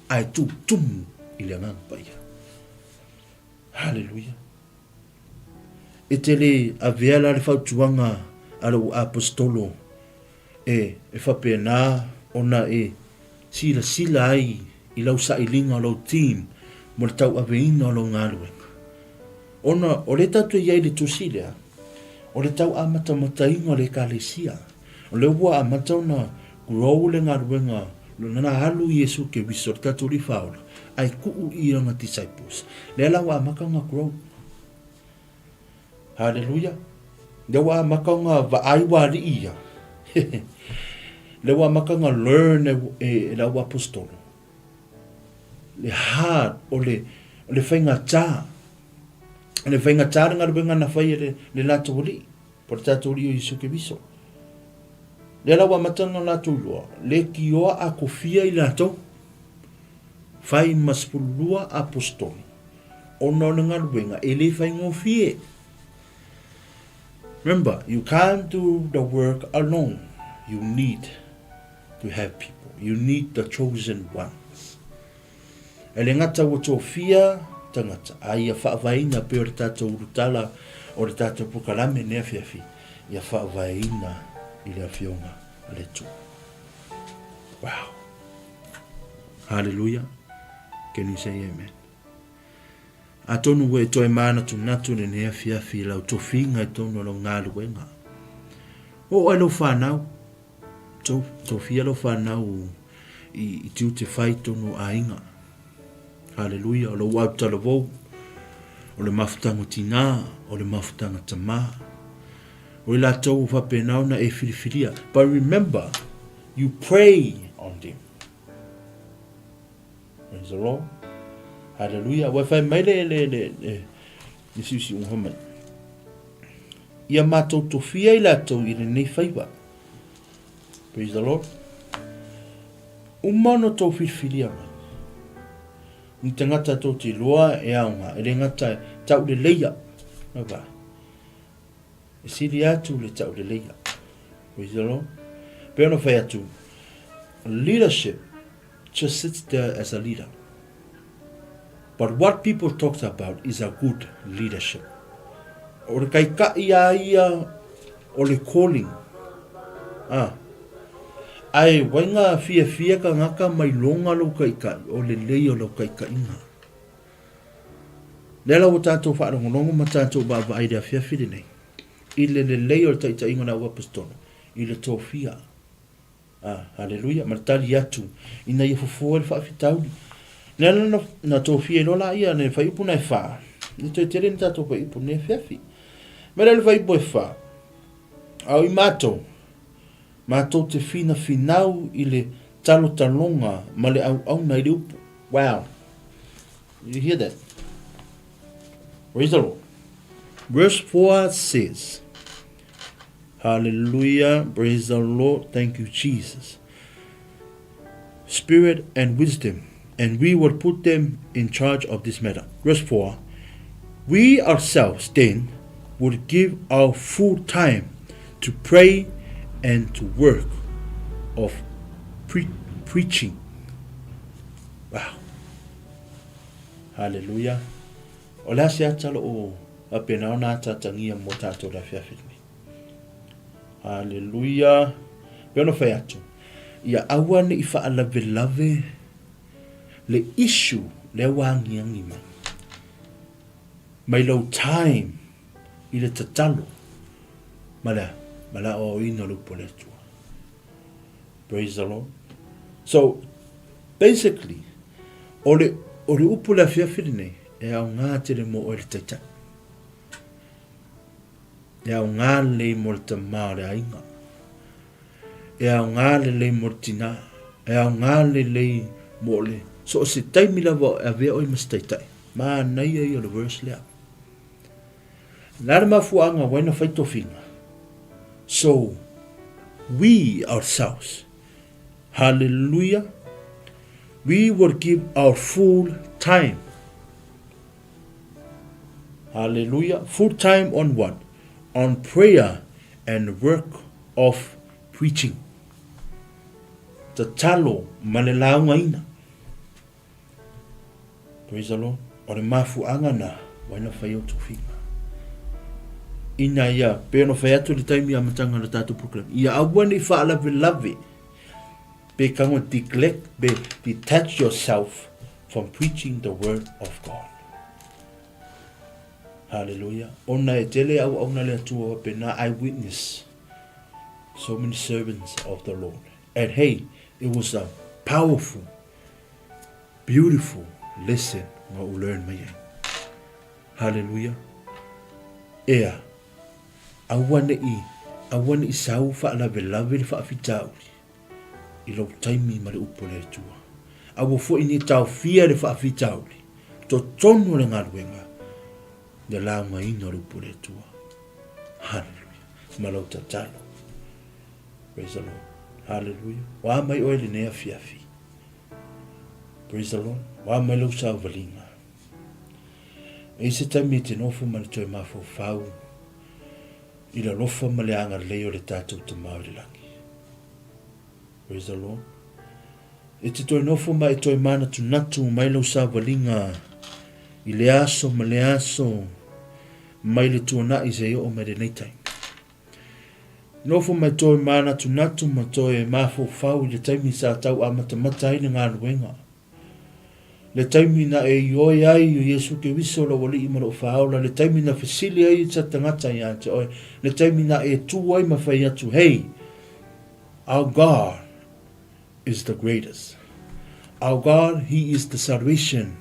Ai tumu i le nganga paia. Hallelujah. E te le aveala le whautuanga ala u apostolo. E whapena ona e sila ai I lau sailinga o lau team, mo le tau aveina o lau Galuega. Ona, o le tatu iai le tusilea, o le tau amata matainga o le kalesia, o le ua amata ona kurou le Galuega, lo nana halu Yesu ke viso tatu li faula, ai kuu I anga disciples. Le lau amaka nga kurou. Hallelujah. Le ua amaka nga vaai wari ia. Le ua amaka nga learn e lau apostolo. Le hard o le whainga tā. Le whainga tā ringa rubenga na whai le lato oli. Por tato oli o Yesu ke viso. Le lawa matanga lato lua. Le kioa a kofia I lato. Whai maspulua apostoli. Ono ringa rubenga e le whainga fie. Remember, you can't do the work alone. You need to have people. You need the chosen ones. E le ngata o tō fia tangata. Ai a whaavaina pe o le tātou urutala o le tātou pukalame nea fiafi. Ia whaavaina I le awhionga a le tū. Wow. Hallelujah. Can you say amen? A tonu we toi mana tu natu ne nea fiafi lau tō whinga I tonu lau Galuega. O alo whanau. Tō fia lo whanau I tiu te whai tonu a inga. Hallelujah. O le wau talavou. O le mafutanga tina. O le mafutanga tama. O le latou whapenau na e filifilia. But remember, you pray on them. Praise the Lord. Hallelujah. Wa whai mai le sisi Muhammad. Ia mātou tofia I latou I le nei whaiwa. Praise the Lord. Umano tō filifilia mai. Ni te ngata tō te loa e aunga. E le ngata tau le leia. Napa. E siri atu le tau le leia. Praise the Lord. Pea no whai atu. Leadership just sits there as a leader. But what people talk about is a good leadership. O le kai ka ia o le calling. Ai wainga fia ka ngaka mai longa lo kai o le lei o lo kai inga. Lela o tātou whaarongonongo ma tātou baba ai rea fia nei. I le lei o tai inga na apostolo. I le tō fia. Hallelujah. Martali atu. Ina ia fufua le whaafitauli. Lela na tō fia lola ia ne whaiupu na e wha. Ni toi tere ni tātou whaiupu ne fiafi. Mera le whaiupu e wha. Au I mātou. Mātou te fina finau I le talo talonga ma le au na I le upu. Wow. You hear that? Praise the Lord. Verse 4 says, hallelujah, praise the Lord, thank you Jesus. Spirit and wisdom, and we will put them in charge of this matter. Verse 4, we ourselves then will give our full time to pray and to work of preaching. Wow. Hallelujah. O la se atalo o apena ona tatangia mo tato la fiafini. Hallelujah. Peno fai atu. Ia awane I whaalave le issue le wangiangi mai. Mai lau time I le tatalo. Mala o ino lupo le tua. Praise the Lord. So, basically, o le upu la fiafini nei, e au ngā tere mo o le taita. E au ngā le mo le tamā le ainga. E au ngā le mo le tina. E au ngā le mo le. So o se taimi lava a vea oi mas taitai. Mā nei ai o le verse lea. Nara mafuanga waina whaito finga. So, we ourselves, hallelujah, we will give our full time. Hallelujah. Full time on what? On prayer and work of preaching. The talo malelaunga ina. Praise the Lord. O le mafuanga na waina whai o tuwhinga. Ina ia, pēno whai atu le taimi a matanga na tātou proclaim. Ia awane I whaalave lave. be kango neglect, be detach yourself from preaching the word of God. Hallelujah. Ona e tele au ona le atua pena I witness so many servants of the Lord. And hey, it was a powerful, beautiful lesson nga u learn mai. Hallelujah. Ea, awane i sau fa la velave fa fitau. I lo taimi ma le upole tua. Awo fo ini tau fia le fa fitau. To tonu le ngaluenga. De la mai no le upole tua. Hallelujah. Malo tatalo. Praise the Lord. Hallelujah. Wa mai oile ne afiafi. Praise the Lord. Wa mai lo sa valinga. E se taimi te nofu ma le toi mafo fau. I la lofa ma le anga leo le tātou te maurilangi. Praise the Lord. E te toi nofo ma e toi mana tu natu mai lau sa walinga. I le aso ma le aso. Mai le tuana i se o me le neitai. Nofo mai toi mana tu natu ma toi mafo fau i le taimi sa tau amatamata i le ngā luenga. Le taimi na e ioi ai o Yesu ke wiso la wali ima lo whaola. Le taimi na fesili ai ta tangata i ante oi. Le taimi na e tu ai mawhai atu. Hey, our God is the greatest. Our God, He is the salvation.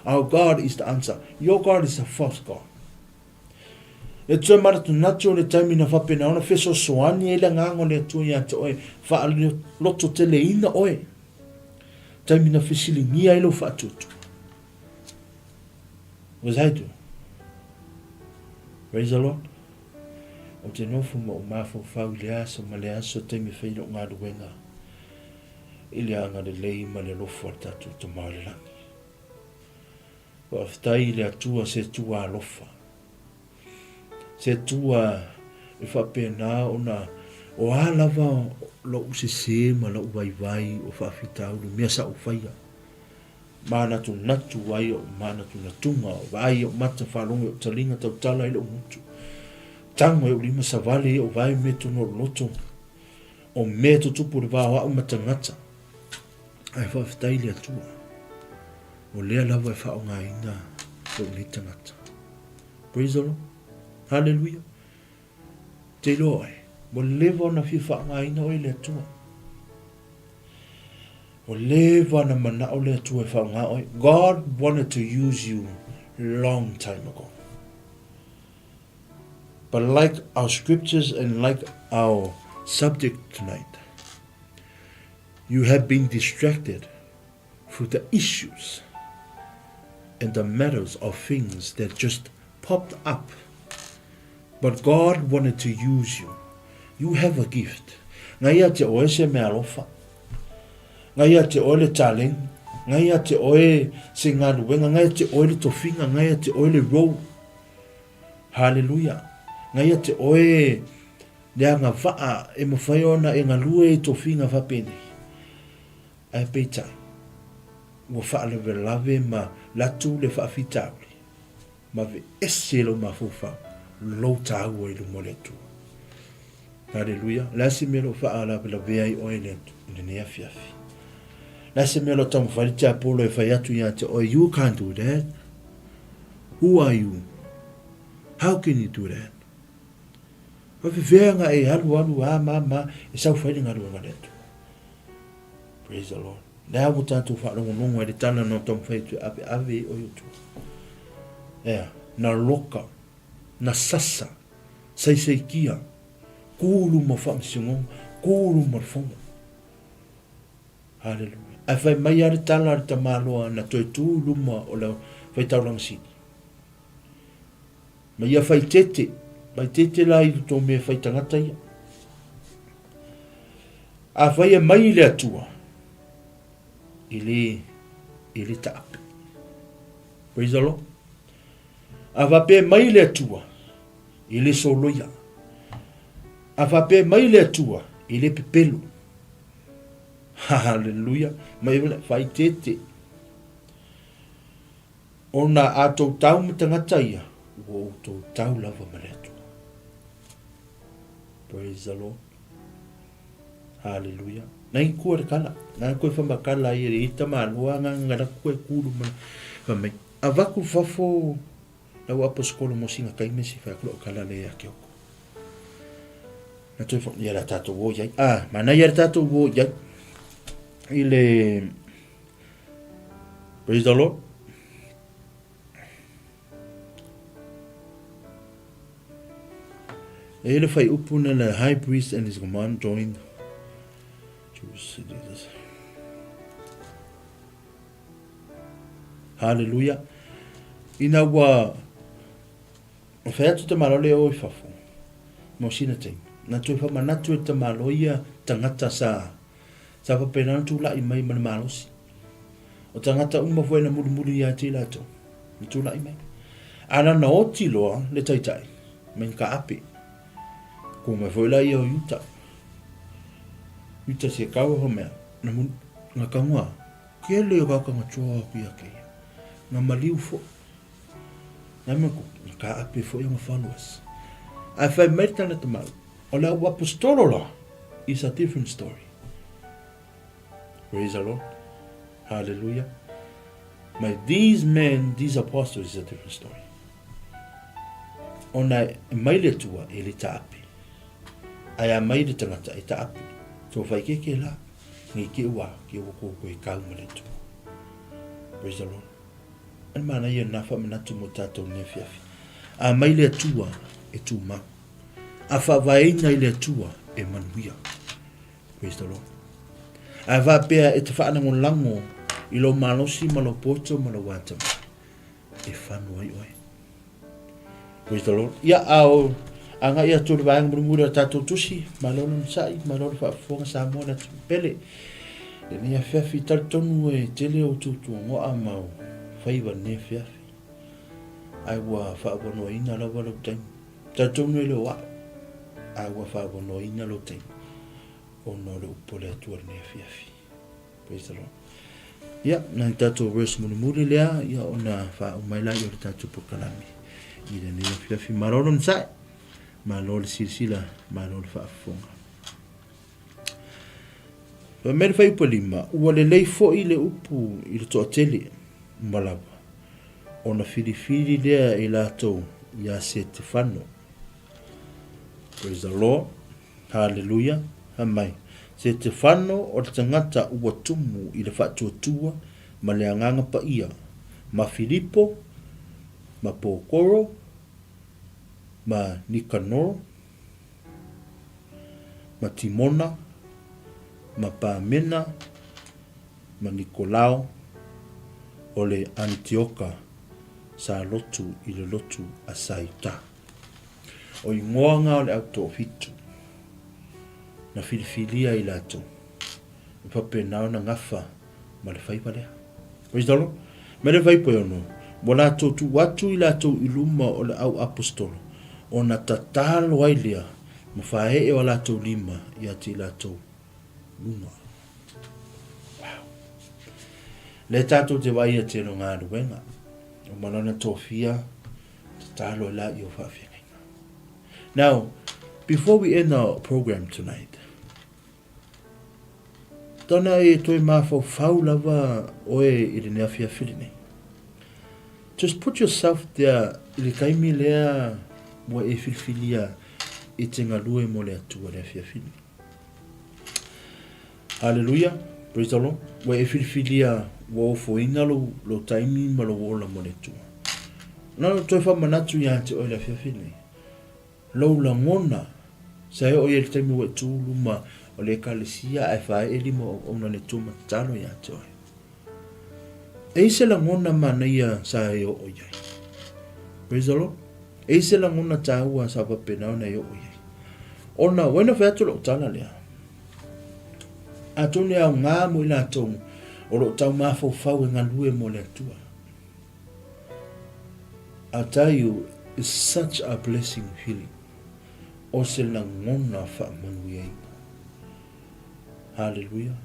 Our God is the answer. Your God is a false God. Le tue maratu nacho le taimi na whapena ona feso soani e la ngango le atu i ante oi. Wha loto tele ina oi. Taimi na fesili ngia ilo whaatutu. Was I do? Praise the Lord. O te nofu ma o mafo whau le aso ma le aso taimi whaino ngā ruenga. Ili anga le lei ma le lofu al tatu te maolelangi. Wa aftai le atua se tua alofa. Se tua e whapena ona o alava lo usese ma lo vai o whawhitau lu mea sa o whaia. Mana tu natu wai o mana tu natunga o vai o mata whalonge o talinga tau tala ilo mutu. Tango e o lima sa vale o vai me tu no loto. O me tu tupu le vāwa o matangata. Ai whawhitai le atua. O lea lava e whao ngā ina o le tangata. Praise the Lord. Hallelujah. Te loe. Mo lewa na fifa ngā ina o le atua. O lewa na mana o le atua e whao ngā oi. God wanted to use you long time ago. But like our scriptures and like our subject tonight, you have been distracted through the issues and the matters of things that just popped up. But God wanted to use you. You have a gift. Ngai te oe se mea lofa. Ngai te oe le taleng. Ngai te oe se ngā ruenga. Ngai te oe le tofinga. Ngai te oe le rou. Hallelujah. Ngai te oe le anga vaa e mawhai ona e ngā lue e tofinga whapene. Ai peitai. Ua wha le velave ma latu le whaafitauri. Ma ve eselo ma fufa. Lo tāu e lu mole tu. Hallelujah. Lasi melo wha ala pela vea i oe le nea fiafi. Lasi melo tamu wharite apolo e whai atu i ate oe. You can't do that. Who are you? How can you do that? Wafi vea nga e halu ma e sau whairi ngā rua ngā. Praise the Lord. Nea mo tātou wharongo nongo e le tana no tamu whaitu ave o yutu. Ea, na loka, na sasa, sai kia, kūru ma whamsiongo, kūru ma whongo. Hallelujah. Ai whai mai are tala ar ta māloa na toi tū luma o lau whai taurang sini. Ma ia whai tete la i tō mea whai tangata ia. A whai e mai le atua. Ele taape. Praise the Lord. A wape mai le atua. Ele soloia. A wape mai le atua. Ele pepelu. Hallelujah. Mai whai tete. Ona a tau tau matangata ia. O tau tau lava ma le atua. Praise the Lord. Hallelujah. Nai kua re kala. Nā koe whamakala i re ita maa loa ngara koe kuru mana. Whamai. A waku whafo na wapo skolo mo singa kaimesi whakuro kala le a kioko. Na toi whak ni ara tato wo yai. Mana i ara tato wo yai. I le praise the Lord. E le whai upu na le high priest and his command joined Jesus. Hallelujah. Ina wa whaatu te marole o i whafu. Mo sina te. Na tui whamanatu e te maloia tangata sa whapenana tūla i mai mana malosi. O tangata uma fuena muri muri ia te lato. Ni tūla i mai. Ana na o tiloa le taitai. Men ka ape. Ko me fuela ia o yuta. Yuta se kawa ho mea. Na mun nga kangua. Kia leo kaka nga chua kuia keia. Nga maliu fo. Nga meko. Nga ka ape fo ia nga followers. Ai whai meitana te mau. O lea wapostolo la. Is a different story. Praise the Lord. Hallelujah. But these men, these apostles is a different story. Ona maile tua e le taapi. Ai a maile tangata e taapi. So whai keke la. Ngi ke ua, ke wako koe kau male tua. Praise the Lord. An mana ia nafa manatu mo tatou ne fiafi. A maile tua e tu mau. A whawaina i le tua e manuia. Praise the Lord. A whapea e te whaanango lango i lo malosi, malo poto, malo watama. E whanua i oe. Praise the Lord. Ia au, anga ia tūru waanga murumura tātou tusi, malolo nsai, malolo whaafonga sa mwana tumpele. E nia whiawhi taritonu e tele o tūtua ngoa mau, whaiwa ne whiawhi. Ai wa whaabono ina lawa lo taimi. Taritonu e leo wao. Ai wa whaabono ina lo taimi. Ono le upole atua ne whiawhi. Praise the Lord. Ia, nai tātou verse murumuri lea, ia ona whaumaila i o le tātou pokalami. I le nea whiawhi maroro nsai. Malole sirsila, malole whaafonga. Wa mere whai upalima, ua le lei fo i le upu i le toa tele, malawa. Ona whiriwhiri lea i lātou ia se te whano. Praise the Lord. Hallelujah. Hamai. Se te whano o te tangata ua tumu i le whatuatua, ma le anganga pa ia, ma Filipo, ma Pokoro, ma Nikanoro, ma Timona, ma Pamena, ma Nikolao, o le Antioka, sa lotu i le lotu a Saita. O i ngoanga o le auto fitu, na filifilia i lato, i papenao na ngafa, ma le whaipa lea. Praise the Lord. Me le whaipa yono, mo lato tu watu i lato i luma o le au apostolo, o na tatalo ailea, ma whae e o lato lima, i ati lato luma. Wow. Le tato te wai a te no ngā ruenga, o manana tofia, tatalo la i o whawhenga. Now, before we end our program tonight, tana e toi mawhau whau lava oe i le nea whiawhiri nei. Just put yourself there, i le kaimi lea mua e whiwhilia i te ngalue mo le atua lea whiawhiri. Hallelujah, praise the Lord. Mua e whiwhilia wa ofo inga lo taimi ma lo ola mo le atua. Nano toi whamanatu i ante oe lea whiawhiri nei. Lau la ngona, sa e o i le taimi wa tūlu ma o le kalesia ai whae e lima o ona le tūma talo i ate oe. E se la ngona mana ia sa e o iai. Praise the Lord. E se la ngona tāua sa wapena ona e o iai. Ona, wena whaatu lo tala lea. A tōne au ngā mo i la tōng, o lo tau mawhau whau e ngā lue mo le atua. I tell you, it's such a blessing feeling. O se la ngona wha manui ai. Hallelujah.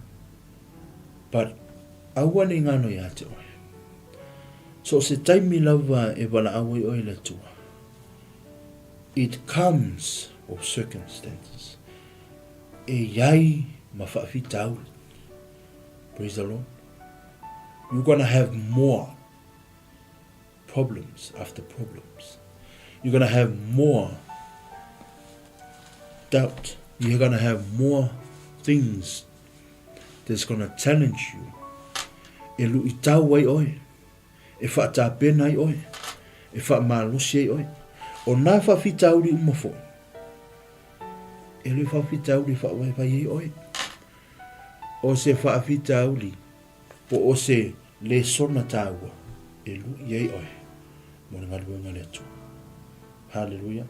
But awane ngano i ate oe. So se taimi lava e wala awe oe le tua. It comes of circumstances. E iai ma whaafitau. Praise the Lord. You're going to have more problems after problems. You're going to have more doubt. You're going to have more things that's going to challenge you. E lu I tau ai oi. E whaatapena ai oi. E whaamalosi ai oi. O nā whaafitau li umafo. E lu whaafitau li whaawai vai ai oi. O se whaafitau li. Po o se le sona tāua. E lu i ai oi. Mona ngaluenga le atu. Hallelujah.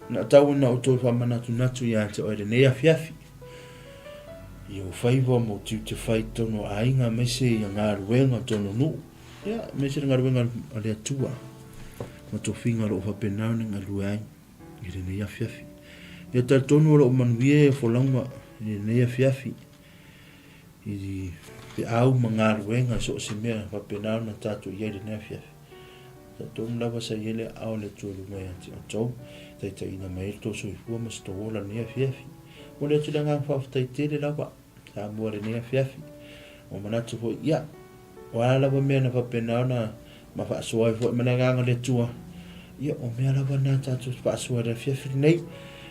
Na tau na o toi whamanatu natu i ante oi ne afiafi. I o whaiva mo tiu te whai tono a inga mese i ngā ruenga tono nu. Ia, mese ngā ruenga a le atua. Ma to whinga lo whapenau ni ngā ruai. I re ne afiafi. Ia ta tono lo manuie e wholanga. I re ne afiafi. I pe au ma ngā ruenga so se mea whapenau na tātou i re ne afiafi. Ta tono lava sa iele au le tōru mai ati o tau. Tai ta ina mai to so i fua ma sto wola ne afiafi. O le tūra ngā whawhtai tere lawa, tā mua re nea whiawhi. O manatu fo, ia, o ala lawa mea na whapenau na ma whaasua fo, mana nganga le tua. Ia, o mea lawa nā tātou whaasua re whiawhi nei,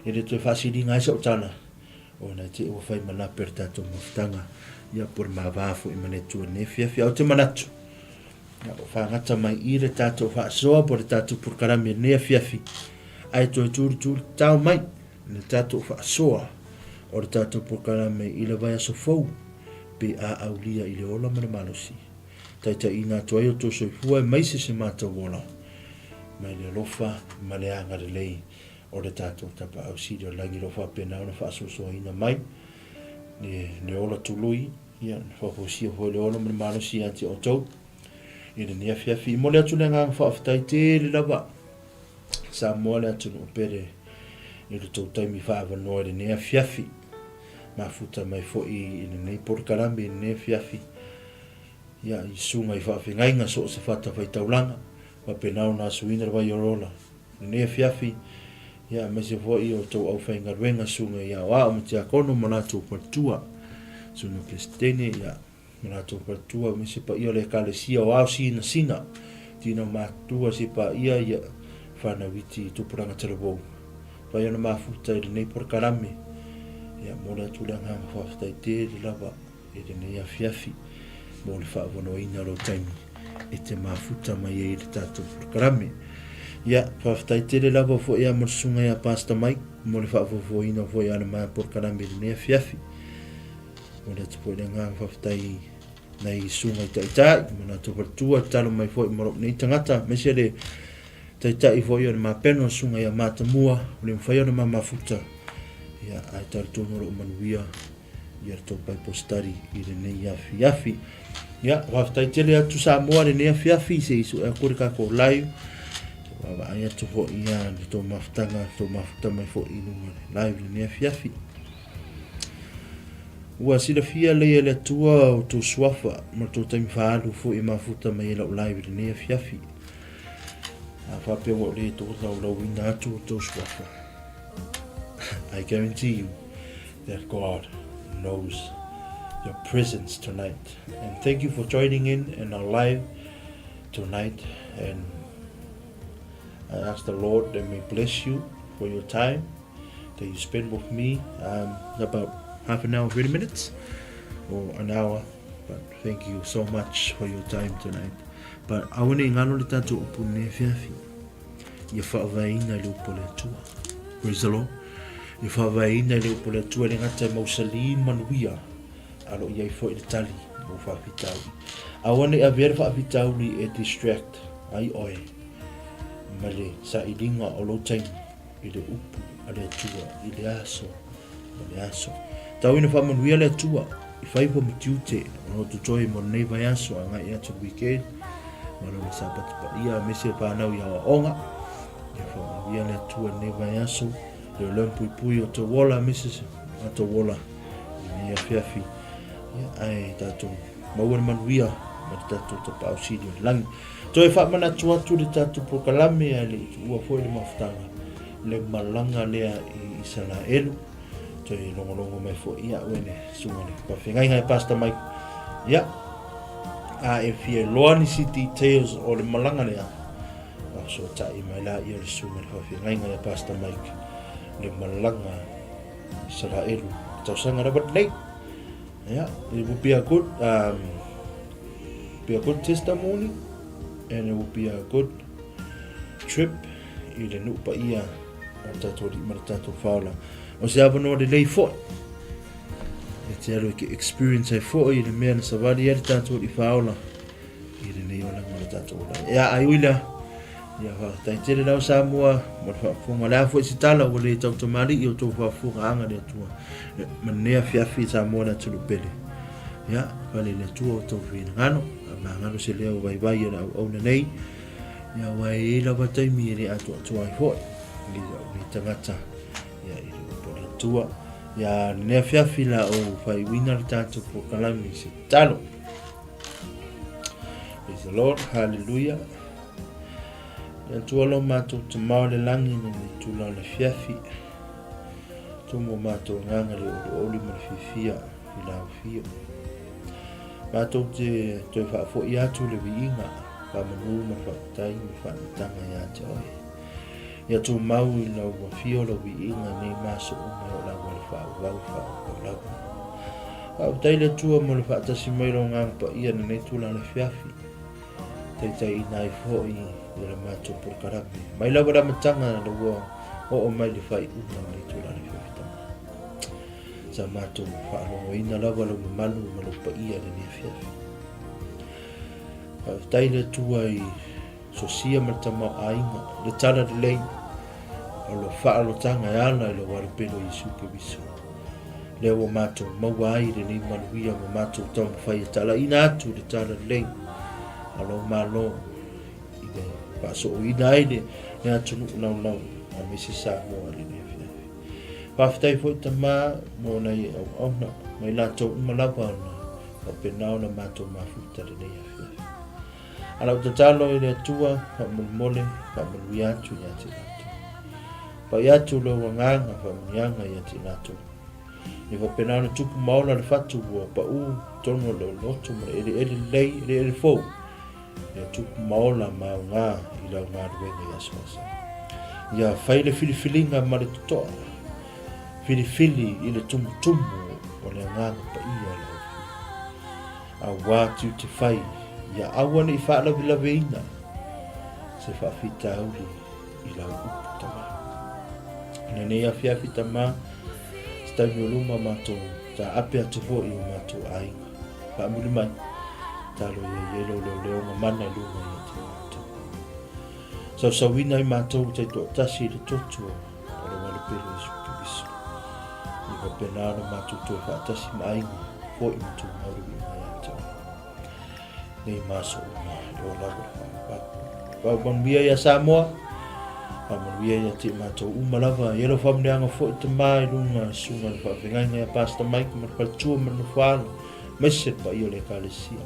e re tui whaasiri ngai sa o tāna. O nā te ua whai mana per tātou mawhtanga, ia por ma wāfo i mane tua ne whiawhi au te manatu. Ia, o whangata mai i re tātou whaasua, por tātou purkarami nea whiawhi. Ai toi tūri tau mai, ne tātou whaasua. O re tātou pokara me i le vai aso fau, pe a aulia i le ola mana malosi. Taita i ngā tuai o tōsoi fua e maise se mātou wola. Mai le lofa, ma le anga re lei, o re tātou tapa au siri o langi lofa pena o na whaasosoa ina mai. Ne ola tului, ia, na whaposia hoi le ola mana malosi ati o tau. I le nea whiawhi, mo le atu le ngā whaaftai te le lava. Sa moa le atu no pere, i le tau taimi whaavanoa le nea whiawhi. Ma futa mai fo i nei porkarambi ne fiafi ia i sunga i whaafengainga so se whata whai taulanga wa penau na suina rwa i orola ne fiafi ia me se fo i o tau au whainga ruenga sunga ia wa o mte akono manato partua suna kristene ia manato partua me se pa ia le kalesia o au sina tina matua se pa ia whana witi tupuranga telebou pa ia na mafuta i nei porkarambi ia mora tulanga whaftai te lava e te nea whiawhi mo le whaavonoina ro taimi e te mafuta mai e le tātou karame. Ia whaftai te lava fo ia morsunga ia pasta mai mo le whaavonoina fo ia na maa por karame le nea whiawhi. Mo le tupo le ngā whaftai nei sunga i taitai mo na tupartua talo mai fo i morok nei tangata me se le taitai fo ia na maa peno sunga ia mātamua o le mwhai ona maa mafuta. Ia ai tar tono ro manuia ia to pai postari i le nei afi ia waftai tele atu sa moa le nei afi se isu e kore ka ko live wa ai atu fo ia to maftanga to mafta mai fo inu live le nei afi ua sila fia le ele tua o to swafa ma to taimi faalu fo i mafuta mai le live le nei afi a fa pe wo le to lo winda atu to swafa. I guarantee you that God knows your presence tonight. And thank you for joining in our live tonight. And I ask the Lord that may bless you for your time that you spend with me. About half an hour, 30 minutes or an hour. But thank you so much for your time tonight. But I want to ngalo le tatu upu ne fiafi. Ia whaavaina le upo le tua. Praise the Lord. I whawaina leo po le tua le ngata 𝚗𝚙𝚢𝚒𝚑𝚝 manuia alo iai fo i le tali mo whaapitauli. A wane a vera whaapitauli e distract ai oe ma le sa i ringa o lo taimi i le upu a le atua i le aso o le aso. Tau ina whamanuia le atua i whaipa mutiute o no tutoi mo nei vai aso a ngai atu weekend ma lo le sabati pa ia mese whanau i hawa onga i whamanuia le atua nei vai aso le lempu pui o te wola Mrs. a te wola ni a fiafi ai tātou maua manuia ma tātou te pao siri o langi toi wha mana tuatu le tātou pokalame a le ua foi le mawhtanga le malanga lea i Israelu toi longo mai fo ia wene sungani pa fingai ngai Pastor Mike ia a e Filemoni City Tales o le malanga lea so tai mai la ia le sungani pa fingai ngai Pastor Mike le malanga Israelu tau sanga rabat nei yeah, it will be a good testimony, and it will be a good trip. I le nu pa ia tato di maratato faula. O se ava no de lei fo. E te alo ke experience ai fo i le mea na savali ia tato di faula. I le nei ola maratato ola. Ia ai uila. Ia fa tai tele lau Samoa, mo fa funga la fo si tala o le tau tamari i o tau fa funga anga le tua. Manea fiafi Samoa na tulu pele. Ya, vale le tua o tau fina ngano. Ma ngano se leo vai au na nei. Ya wai la batai mi re atu ai fo. Ni tangata. Ya i le pole tua. Ya ne fiafi la o fai wina le tato po kalami se talo. Praise the Lord, hallelujah. Ya tualo mato te maole langi ni tula le fiafi. Tumo mato nganga le oli ma fifia i la fio. Mato te toi fa fo ia tu le winga pa manu ma fa tai ma fa tanga ya te oi. Ya tu mau i la wa fio la winga nei maso o mai o la wa fa o la. Au tai le tua mo le fa tasi mai lo ngang pa ia nei tula le fiafi. Tai nai fo i le mato por karabi. Mai la wala matanga le wo o mai le fai una mai tula le fiafi. Sa mato fa lo ina la wala malu malu pa ia le ni fiafi. Tai le tua i so sia matama ainga le tala de lei. O lo fa lo tanga ala le wala pelo i suke biso. Le wo mato mawai le ni maluia mo mato tau fai tala ina atu le tala de lei. Alo malo ide paso ina ide ne atu no a misi sa mo ali ne fiafi. Paftai foi tama mo nei au na mai la to malapa na pe nau na mato mafuta de nei fiafi. Ala o talo ile tua pa mole pa muia tu ya ti nato. Pa ya tu lo nganga pa nyanga ya ti nato. Ni va pe nau tu maula le fatu pa u tono lo lotu mo ele lei ele fo. Ya tu maula ma nga ila nga wenga ya sosa. Ya faile filifilinga ma le to. Fili ile tumu o le nganga pa ia la. A watu te fai ya awana i fa la veina. Se fa fita uli ila utama. Nene ya fia fita ma sta luma mato ta ape atu fo i mato ai. Fa mulima talo ye lo mana luma ya te mato. So wina i mato te to tasi le totu o le wale pelo isu kibisu. I ka penana mato to fa tasi mai fo i mato mauru i mai ata. Nei maso na o lawa. Ba bon bia ya Samoa. Ba mon bia ya te mato umalava yelo famleanga fo i te mai lunga sunga fa venga ya Pastor Mike ma pa tu ma no fa. Meset pa yo le kalesia.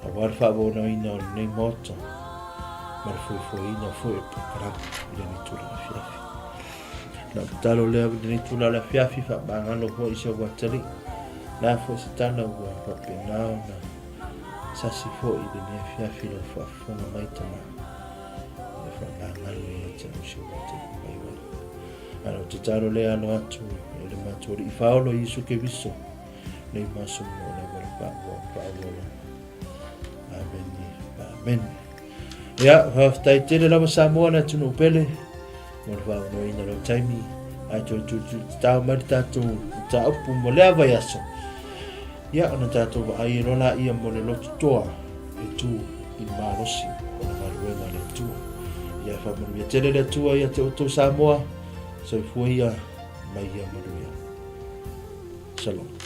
A war fa bo no ina nei moto. Ma fo ina fo e pa kara ile ni tula la fiafi. Na talo le ni tula la fiafi fa ba ngalo fo i se watali. Na fo se tana wa pa penao na sasi fo i de ne fiafi lo fa fonga mai tama. E fa ba ngalo ia te se watali mai wa. Ano te talo le ano atu le matori i faolo i su ke viso. Nei maso mo na wa pa Amen. Ya, tai tele lava Samoa na tunu pele. Mo va no ina lo taimi. Ai tu ta marita tu ta upu mo leva yaso. Ya ona tato ai no la ia mo le lotu toa. E tu i malosi o na maruenga le tu. Ya fa mo ia tele le tua ia te o Samoa. So fuia mai ia maruia. Shalom.